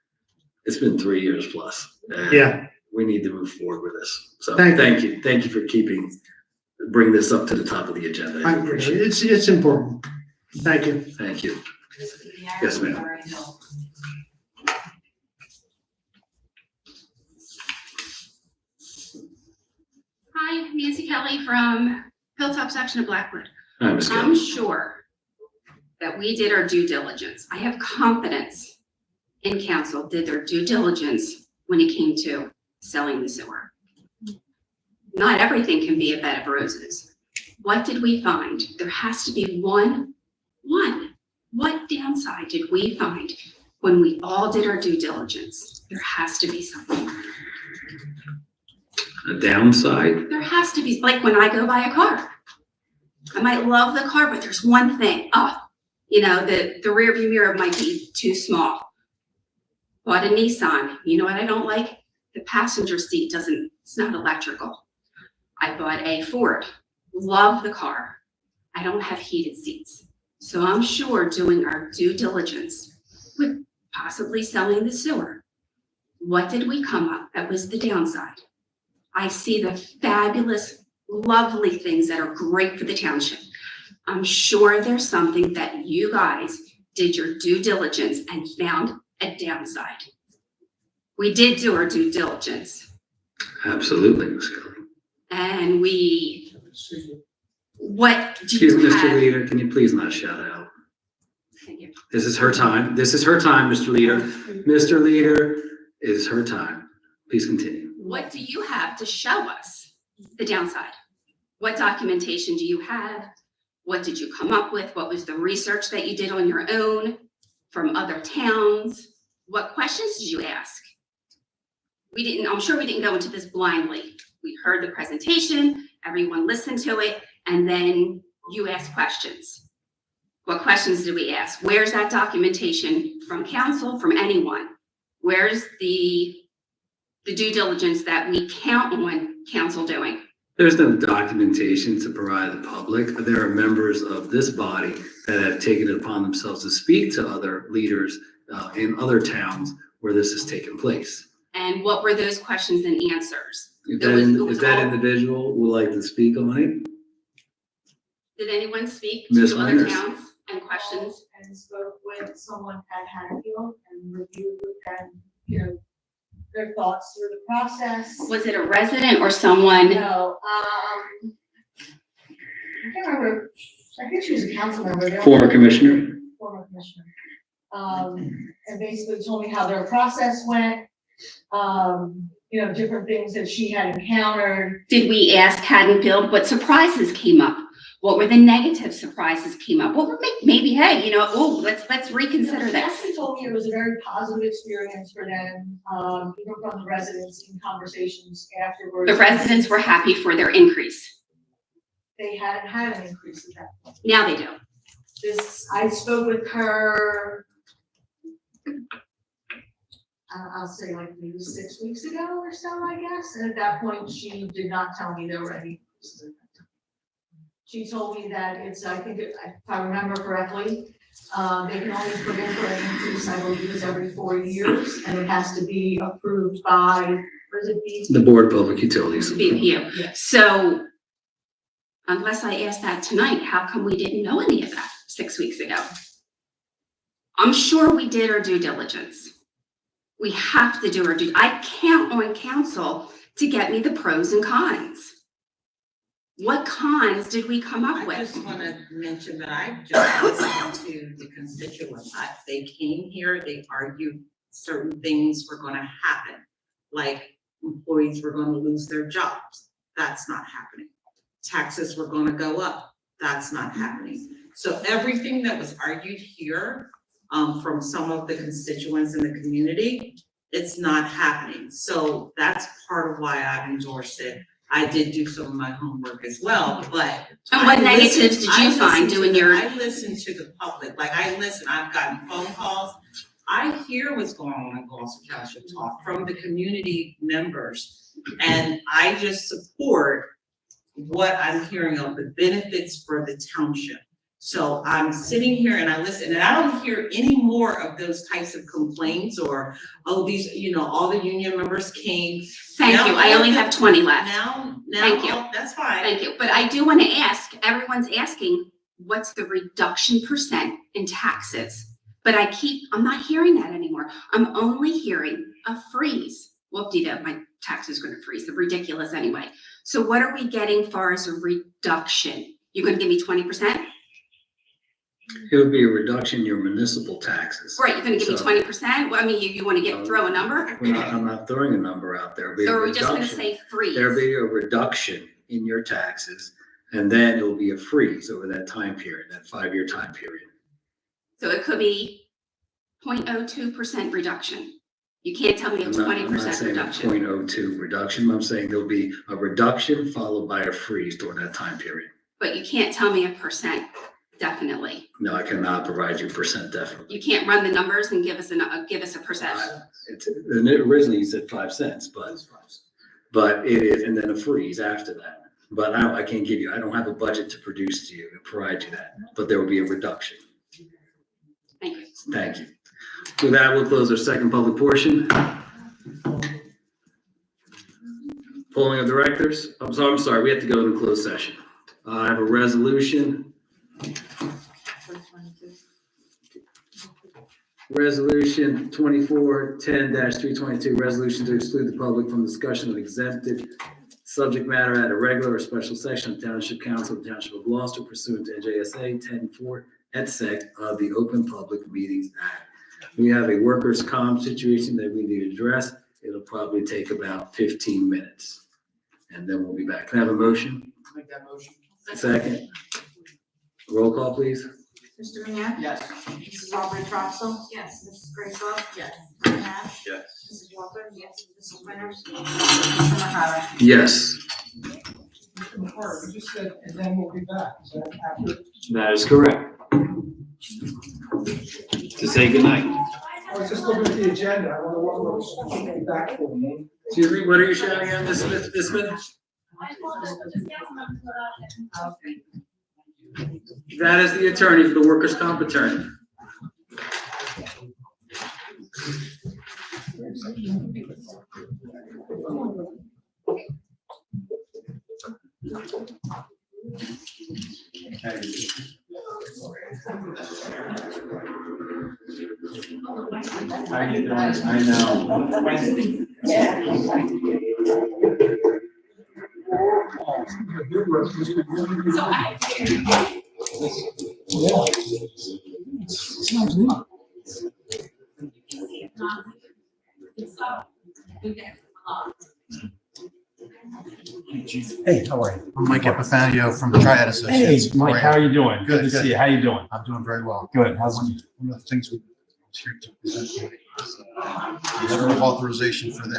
Speaker 1: it's been 3 years plus. And
Speaker 4: Yeah.
Speaker 1: we need to move forward with this. So
Speaker 4: Thank you.
Speaker 1: thank you for bringing this up to the top of the agenda. I appreciate it.
Speaker 4: It's important. Thank you.
Speaker 1: Thank you. Yes, ma'am.
Speaker 11: Hi, Nancy Kelly from Hilltop section of Blackwood.
Speaker 1: Hi, Ms. Kelly.
Speaker 11: I'm sure that we did our due diligence. I have confidence in council did their due diligence when it came to selling the sewer. Not everything can be a bed of roses. What did we find? There has to be one. What downside did we find when we all did our due diligence? There has to be something.
Speaker 1: A downside?
Speaker 11: There has to be, like when I go buy a car. I might love the car, but there's one thing, the rear view mirror might be too small. Bought a Nissan, you know what I don't like? The passenger seat it's not electrical. I bought a Ford, love the car. I don't have heated seats. So I'm sure doing our due diligence with possibly selling the sewer. What did we come up? That was the downside. I see the fabulous, lovely things that are great for the township. I'm sure there's something that you guys did your due diligence and found a downside. We did do our due diligence.
Speaker 1: Absolutely, Ms. Kelly.
Speaker 11: And what do
Speaker 1: Excuse
Speaker 11: you
Speaker 1: me, Mr.
Speaker 11: have?
Speaker 1: Leader, can you please not shout out?
Speaker 11: Thank you.
Speaker 1: This is her time. This is her time, Mr. Leader. Mr. Leader, it is her time. Please continue.
Speaker 11: What do you have to show us the downside? What documentation do you have? What did you come up with? What was the research that you did on your own from other towns? What questions did you ask? I'm sure we didn't go into this blindly. We heard the presentation, everyone listened to it, and then you asked questions. What questions did we ask? Where's that documentation from council, from anyone? Where's the due diligence that we count on council doing?
Speaker 1: There's no documentation to provide the public. There are members of this body that have taken it upon themselves to speak to other leaders in other towns where this has taken place.
Speaker 11: And what were those questions and answers?
Speaker 1: If
Speaker 11: It
Speaker 1: that
Speaker 11: was
Speaker 1: individual would like to speak on it,
Speaker 11: Did anyone speak
Speaker 1: Ms.
Speaker 11: to other
Speaker 1: Winters.
Speaker 11: towns and questions?
Speaker 2: And spoke with someone at Hatfield and reviewed and, their thoughts through the process.
Speaker 11: Was it a resident or someone?
Speaker 2: No, I can't remember, I think she was a council member. They don't-
Speaker 1: former commissioner.
Speaker 2: Former commissioner. And basically told me how their process went, different things that she had encountered.
Speaker 11: Did we ask Haddonfield what surprises came up? What were the negative surprises came up? What were maybe, hey, let's reconsider
Speaker 2: She actually
Speaker 11: this.
Speaker 2: told me it was a very positive experience for them, even from the residents in conversations afterwards.
Speaker 11: The residents were happy for their increase.
Speaker 2: They hadn't had an increase at that point.
Speaker 11: Now they do.
Speaker 2: I spoke with her, I'll say like maybe 6 weeks ago or so, I guess. And at that point, she did not tell me there were any increases. She told me that if I remember correctly, they can only put in for an increase, I believe, is every 4 years, and it has to be approved by,
Speaker 1: The Board of Public Utilities.
Speaker 11: BPU.
Speaker 2: Yes.
Speaker 11: So unless I asked that tonight, how come we didn't know any of that 6 weeks ago? I'm sure we did our due diligence. We have to do our I count on council to get me the pros and cons. What cons did we come up
Speaker 12: I
Speaker 11: with?
Speaker 12: just want to mention that I just listened to the constituents. They came here, they argued certain things were going to happen, like employees were going to lose their jobs. That's not happening. Taxes were going to go up. That's not happening. So everything that was argued here from some of the constituents in the community, it's not happening. So that's part of why I've endorsed it. I did do some of my homework as well, but.
Speaker 11: And what negatives did you find doing your?
Speaker 12: I listen to the public, I've gotten phone calls. I hear what's going on in Gloucester Township talk from the community members. And I just support what I'm hearing of the benefits for the township. So I'm sitting here and I listen, and I don't hear any more of those types of complaints or, all the union members came.
Speaker 11: Thank
Speaker 12: Now,
Speaker 11: you. I only have 20 left.
Speaker 12: Now,
Speaker 11: Thank you.
Speaker 12: That's fine.
Speaker 11: Thank you. But I do want to ask, everyone's asking, what's the reduction percent in taxes? But I'm not hearing that anymore. I'm only hearing a freeze. Whoop-de-doo, my tax is going to freeze. They're ridiculous anyway. So what are we getting far as a reduction? You're going to give me 20%?
Speaker 1: It would be a reduction in your municipal taxes.
Speaker 11: Right, you're going to give me
Speaker 1: So-
Speaker 11: 20%? Well, I mean, you want to throw a number?
Speaker 1: I'm not throwing a number out there. It'll be a
Speaker 11: So are we just going to
Speaker 1: reduction.
Speaker 11: say freeze?
Speaker 1: There'll be a reduction in your taxes, and then it will be a freeze over that time period, that 5-year time period.
Speaker 11: So it could be 0.02% reduction. You can't tell me a
Speaker 1: I'm not
Speaker 11: 20%
Speaker 1: saying a
Speaker 11: reduction.
Speaker 1: 0.02 reduction. I'm saying there'll be a reduction followed by a freeze during that time period.
Speaker 11: But you can't tell me a percent, definitely.
Speaker 1: No, I cannot provide you percent definitely.
Speaker 11: You can't run the numbers and give us a percent.
Speaker 1: And originally you said 5 cents, but it is, and then a freeze after that. But I can't give you, I don't have a budget to produce to you and provide you that, but there will be a reduction.
Speaker 11: Thank you.
Speaker 1: Thank you. With that, we'll close our second public portion. Polling of directors. I'm sorry, we have to go into closed session. I have a resolution. Resolution 2410-322, resolution to exclude the public from discussion of exempted subject matter at a regular or special session of Township Council of the Township of Gloucester pursuant to NJSA 10-4 et sec of the Open Public Meetings Act. We have a workers' comp situation that we need to address. It'll probably take about 15 minutes, and then we'll be back. Can I have a motion?
Speaker 12: Make that motion.
Speaker 1: Second. Roll call, please.
Speaker 9: Mr. Mayor?
Speaker 12: Yes.
Speaker 9: Mrs. Aubrey Troxel?
Speaker 2: Yes.
Speaker 9: Mrs. Grayson?
Speaker 12: Yes.
Speaker 9: Mr. Nash?
Speaker 6: Yes.
Speaker 9: Mrs. Walker? Yes. Mrs. Winters? Mr. Mahara?
Speaker 1: Yes.
Speaker 8: You just said, and then we'll be back. Is that after?
Speaker 1: That is correct. To say goodnight.
Speaker 8: I was just looking at the agenda. I wonder what we'll be back for.
Speaker 1: Excuse me, what are you shouting at, Ms. Smith? That is the attorney for the workers' comp attorney. I know.
Speaker 13: Hey, how are you? I'm Mike Epifanio from Triad Associates.
Speaker 14: Hey, Mike, how are you doing? Good to see you. How you doing?
Speaker 13: I'm doing very well.
Speaker 14: Good. How's it?
Speaker 13: One of the things we here to present to you is the authorization for the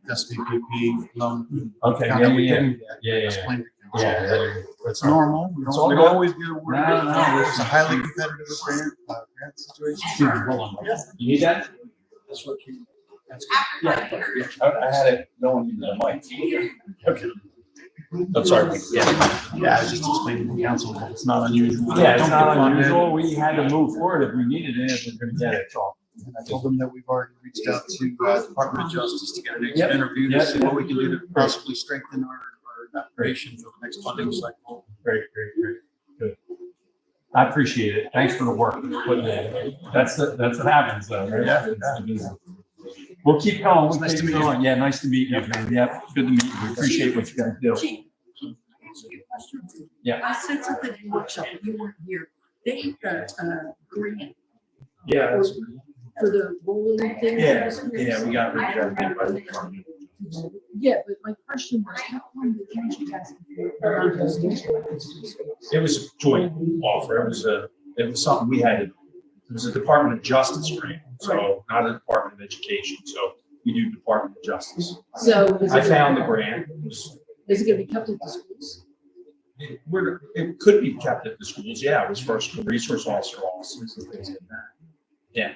Speaker 13: SPPP loan.
Speaker 14: Okay,
Speaker 13: Found out we
Speaker 14: yeah.
Speaker 13: didn't explain it.
Speaker 14: Yeah.
Speaker 13: It's normal. We
Speaker 14: It's
Speaker 13: don't
Speaker 14: all
Speaker 13: always get a word.
Speaker 14: No.
Speaker 13: It's a highly competitive grant situation.
Speaker 14: Excuse me, hold on. You need that?
Speaker 13: That's what you.
Speaker 14: Yeah. I had it. No one needed a mic. Okay. I'm sorry. Yeah.
Speaker 13: I was just explaining to the council that it's not unusual.
Speaker 14: Yeah, it's
Speaker 13: Don't
Speaker 14: not
Speaker 13: get funded.
Speaker 14: unusual. We had to move forward if we needed it, if we're gonna get it, so.
Speaker 13: And I told them that we've already reached out to Department of Justice to get an exit
Speaker 14: Yep.
Speaker 13: interview to
Speaker 14: Yep.
Speaker 13: see what we can do to possibly strengthen our operation for the next funding cycle.
Speaker 14: Great. Good. I appreciate it. Thanks for the work you're putting in. That's what happens though, right?
Speaker 13: Yeah.
Speaker 14: We'll keep going. We'll
Speaker 13: Nice to
Speaker 14: keep
Speaker 13: meet you.
Speaker 14: going. Yeah, nice to meet you, man. Yep, good to meet you. We appreciate what you guys do. Yeah.
Speaker 15: I said something in workshop, you weren't here. They got a grant
Speaker 14: Yeah, that's.
Speaker 15: for the bowling thing.
Speaker 14: Yeah, we got it.
Speaker 15: Yeah, but my question was, how come the county asked for
Speaker 14: It was a joint offer. It was something we had to, it was a Department of Justice grant, so not a Department of Education, so we do Department of Justice.
Speaker 15: So.
Speaker 14: I found the grant.
Speaker 15: Is it gonna be kept at the schools?
Speaker 14: It could be kept at the schools, yeah, it was first resource officers and things like that. Yeah,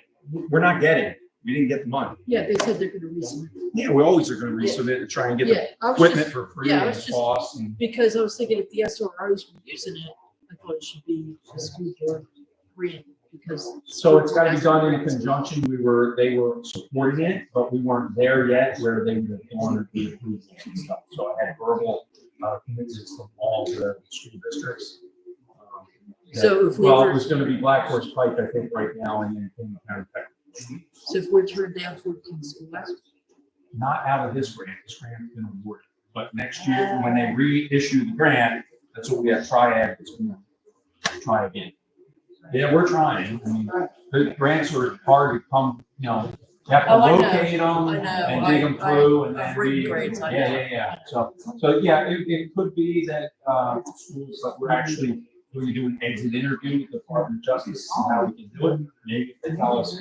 Speaker 14: we're not getting it. We didn't get the money.
Speaker 15: Yeah, they said they're gonna resubmit.
Speaker 14: Yeah, we always are gonna resubmit and try and get
Speaker 15: Yeah,
Speaker 14: the
Speaker 15: I was
Speaker 14: equipment
Speaker 15: just-
Speaker 14: for free
Speaker 15: yeah, I
Speaker 14: and
Speaker 15: was just-
Speaker 14: costs and.
Speaker 15: Because I was thinking if the SROs were using it, I thought it should be a school board grant because.
Speaker 14: So it's gotta be done in conjunction, they were supporting it, but we weren't there yet where they wanted to be approved and stuff. So I had verbal commitments from all the school districts.
Speaker 15: So if we
Speaker 14: Well,
Speaker 15: were-
Speaker 14: it was gonna be Black Horse Pike, I think, right now, and then King County Tech.
Speaker 15: So if we're turned down for King Schools.
Speaker 14: Not out of this grant's been awarded, but next year, when they reissue the grant, that's what we have Triad, it's gonna try again. Yeah, we're trying. I mean, the grants are hard to come, you have to
Speaker 15: Oh, I know.
Speaker 14: locate them
Speaker 15: I know.
Speaker 14: and dig them through and
Speaker 15: I've
Speaker 14: then
Speaker 15: written grants, I know.
Speaker 14: yeah. So yeah, it could be that, schools that we're actually, when you do an exit interview with the Department of Justice, see how we can do it. Maybe if they tell us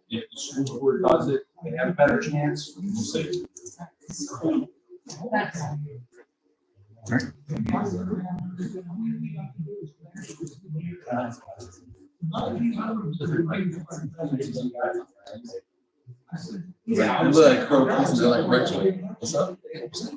Speaker 14: if the school board does it, they have a better chance, we'll see.
Speaker 13: Yeah, I'm like, Crow pieces are like Rachel. What's up? That's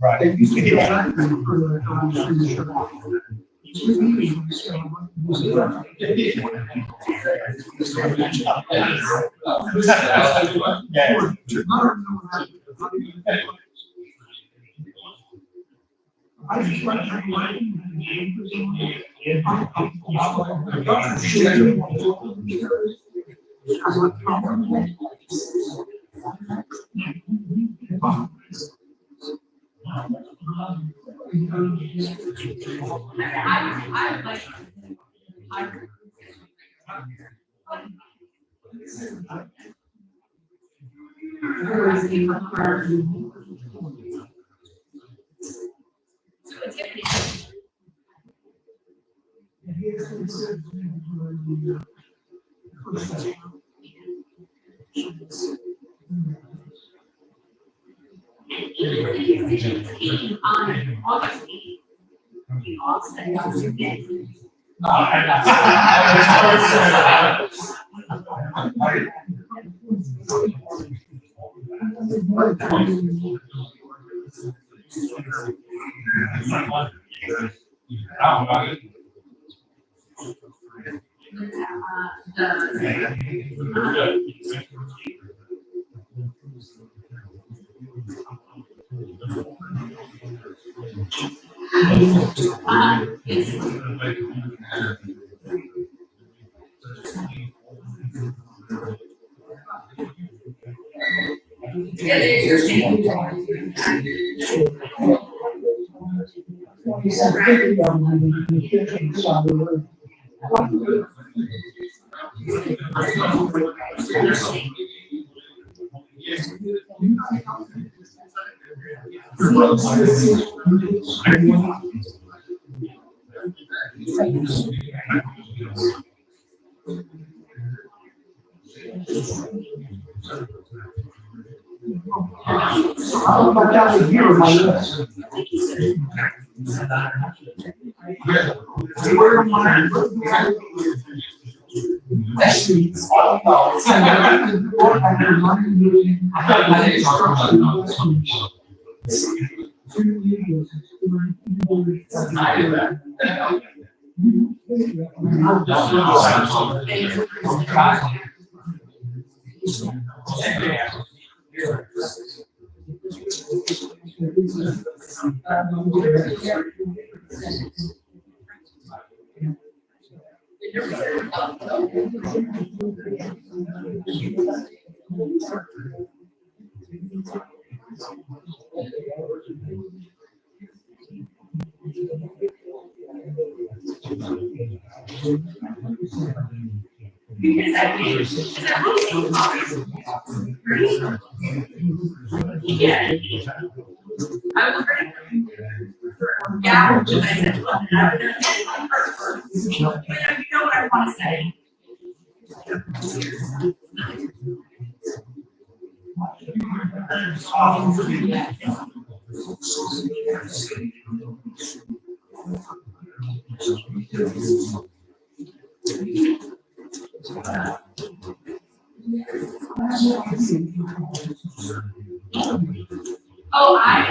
Speaker 13: right.
Speaker 11: Oh, I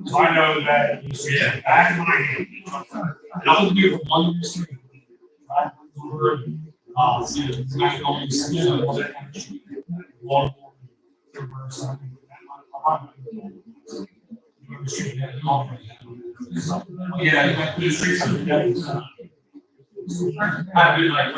Speaker 14: So I know that, yeah, back in my day, I was here for 1 year straight. Right? Yeah, the streets are together. I've been like,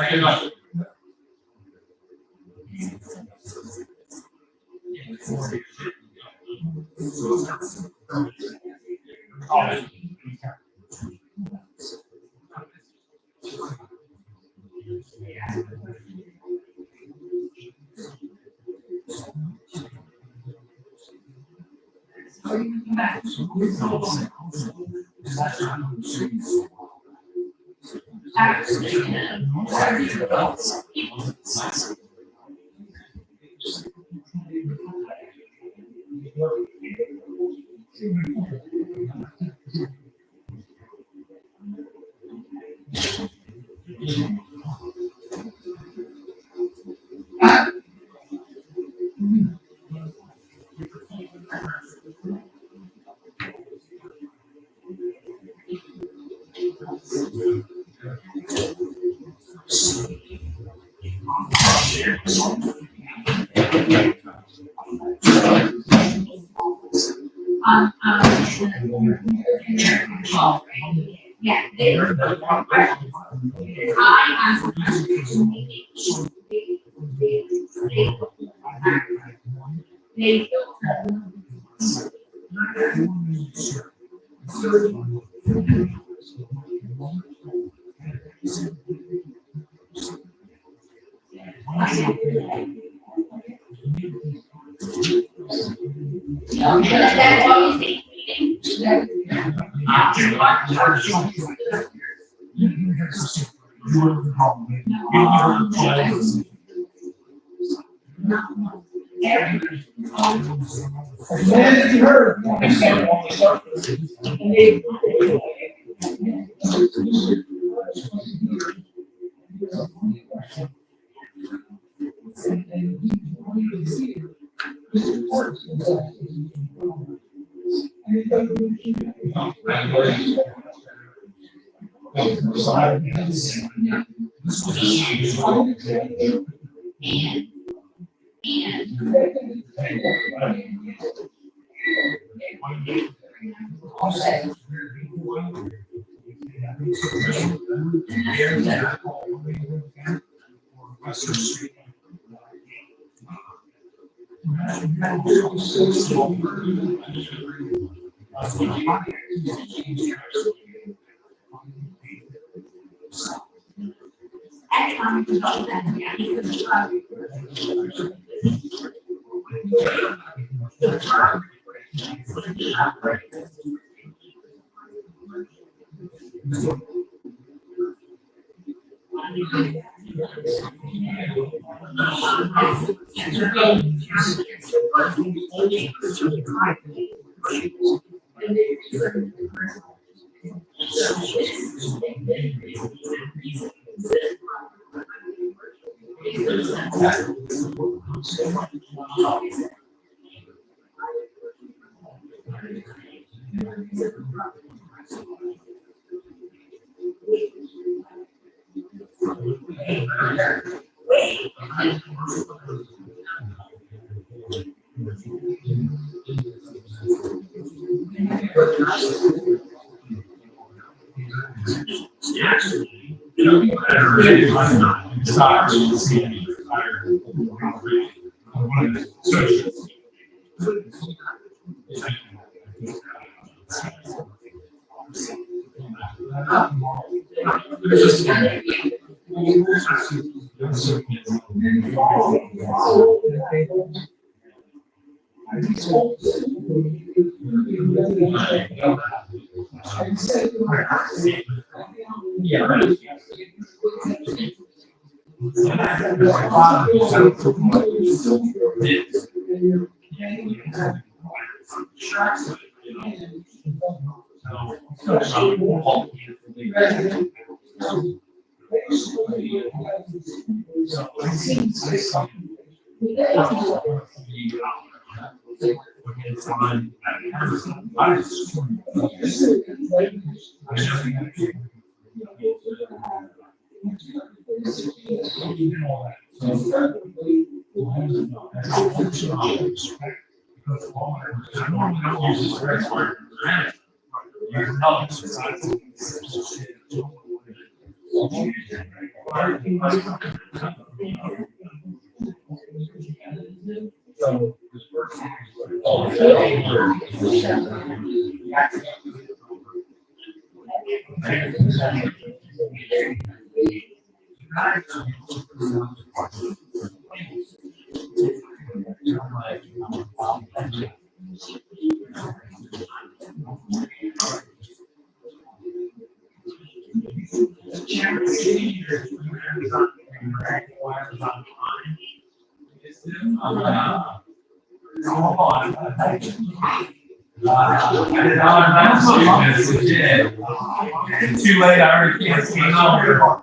Speaker 14: Too late, I already can't see no.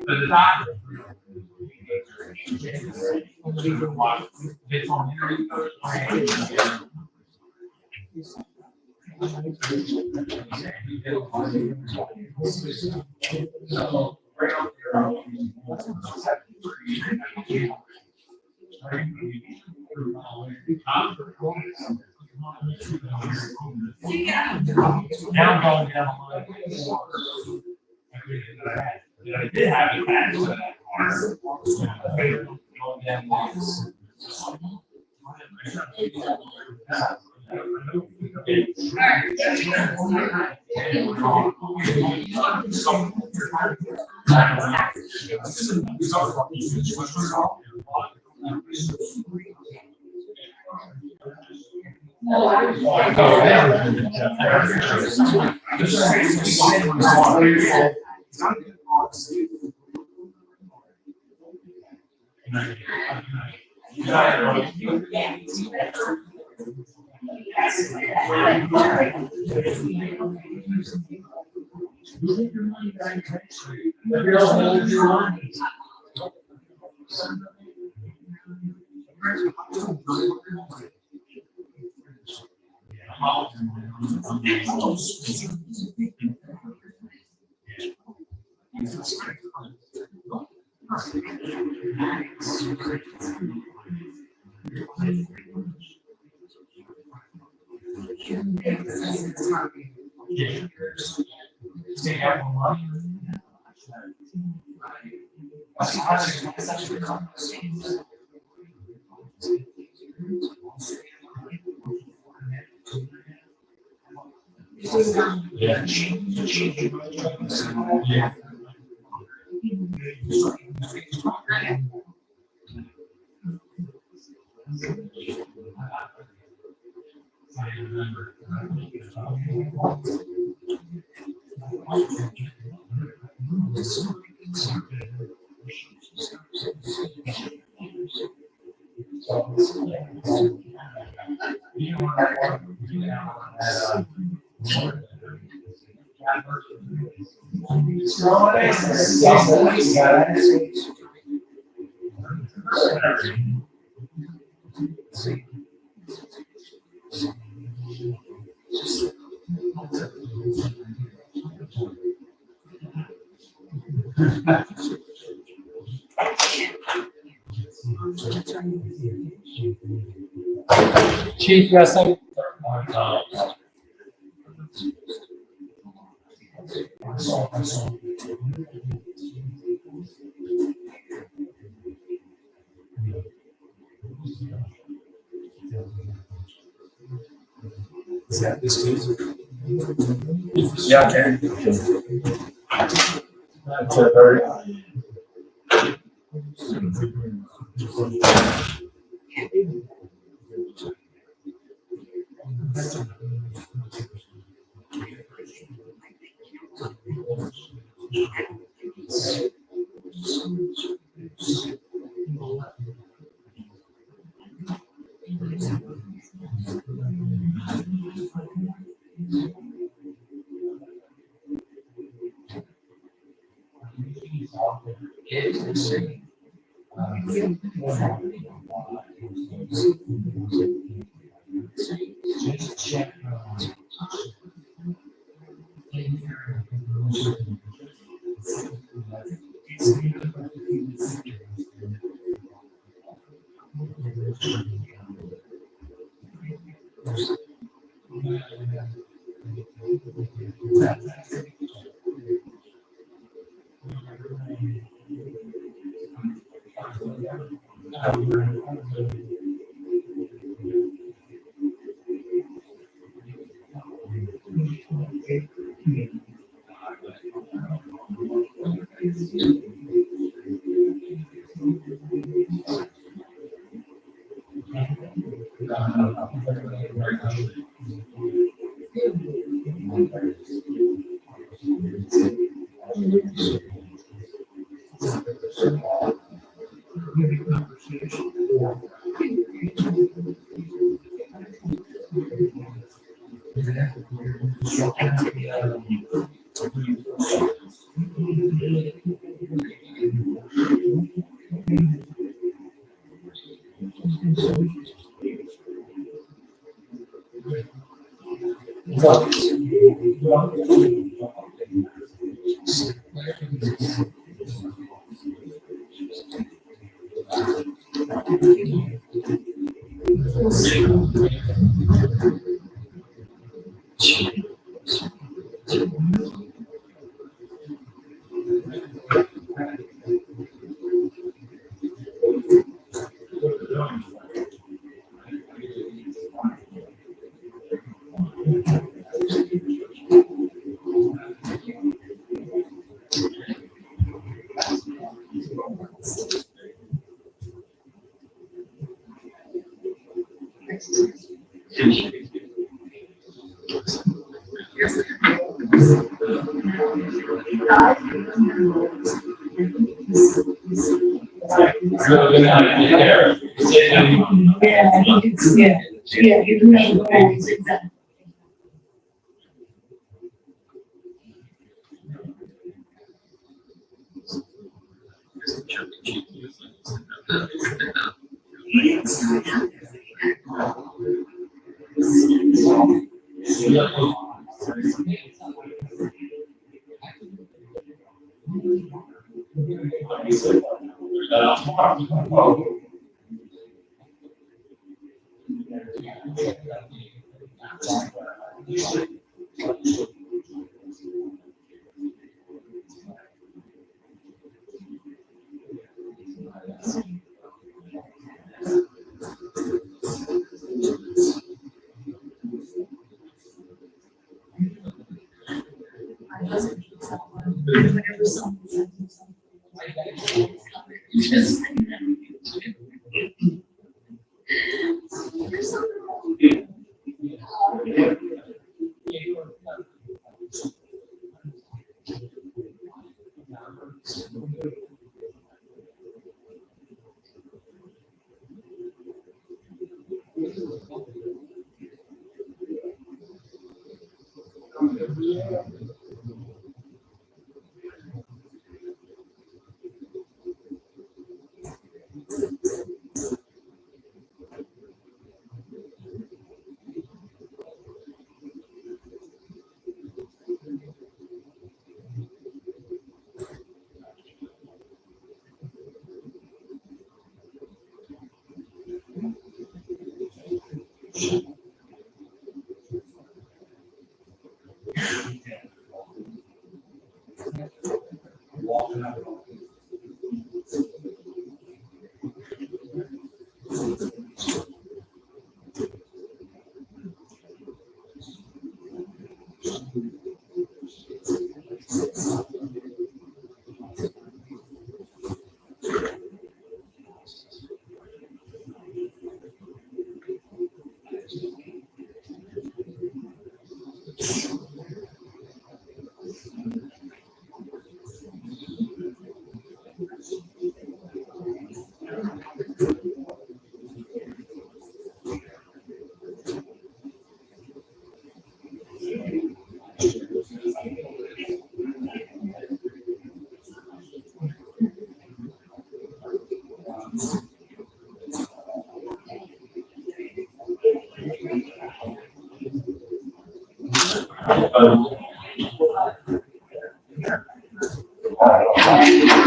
Speaker 14: But the doctor. Now I'm going down. I did have a tax on that car. Going down. Yeah. Yeah. Chief, you got something? Yeah, I can. That's a very.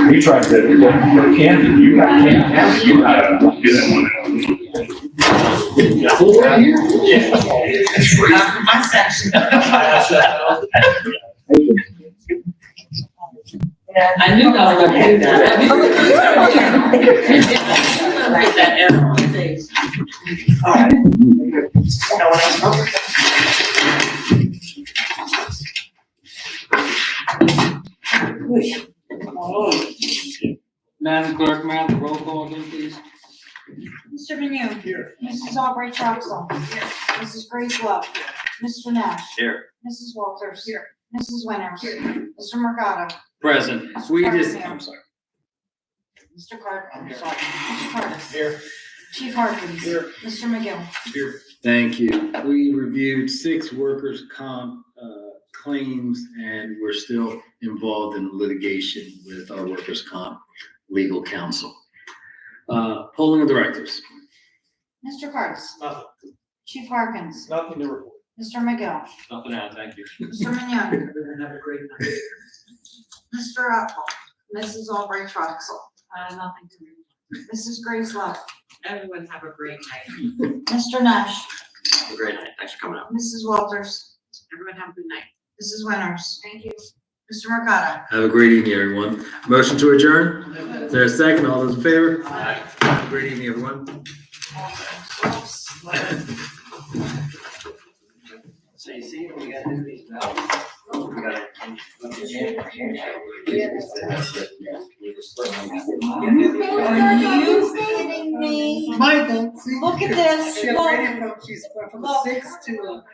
Speaker 14: We tried to, for Camden, you got Camden, you got to get that one.
Speaker 12: My section. I knew I was gonna do that. Write that down on the face. All right. No one else?
Speaker 1: Madam Clerk, may I have the roll call again, please?
Speaker 9: Mr. Vigneault. Here. Mrs. Albright Troxel. Here. Mrs. Grace Love. Mr. Nash.
Speaker 1: Here.
Speaker 9: Mrs. Walters. Here. Mrs. Winters. Here. Mr. Mercado.
Speaker 1: Present. Sweetest, I'm sorry.
Speaker 9: Mr. Carter, I'm sorry. Mr. Curtis.
Speaker 1: Here.
Speaker 9: Chief Harkins. Here. Mr. McGill.
Speaker 1: Here. Thank you. We reviewed 6 workers' comp claims, and we're still involved in litigation with our workers' comp legal counsel. Polling of directors.
Speaker 9: Mr. Curtis.
Speaker 3: Nothing.
Speaker 9: Chief Harkins.
Speaker 3: Nothing to report.
Speaker 9: Mr. McGill.
Speaker 3: Nothing out, thank you.
Speaker 9: Mr. Mignon.
Speaker 3: Have a great night.
Speaker 9: Mr. Apple. Mrs. Albright Troxel.
Speaker 15: Nothing to read.
Speaker 9: Mrs. Grace Love,
Speaker 12: Everyone have a great night.
Speaker 9: Mr. Nash,
Speaker 3: Have a great night. Thanks for coming up.
Speaker 9: Mrs. Walters,
Speaker 12: Everyone have a good night.
Speaker 9: Mrs. Winters. Thank you. Mr. Mercado.
Speaker 1: Have a great evening, everyone. Motion to adjourn? Is there a second? All those in favor?
Speaker 3: Aye.
Speaker 1: Have a great evening, everyone.
Speaker 3: So you see, we got to do these now. We gotta-
Speaker 9: Are you kidding me?
Speaker 3: Michael,
Speaker 9: Look at this, look.
Speaker 3: She's from 6 to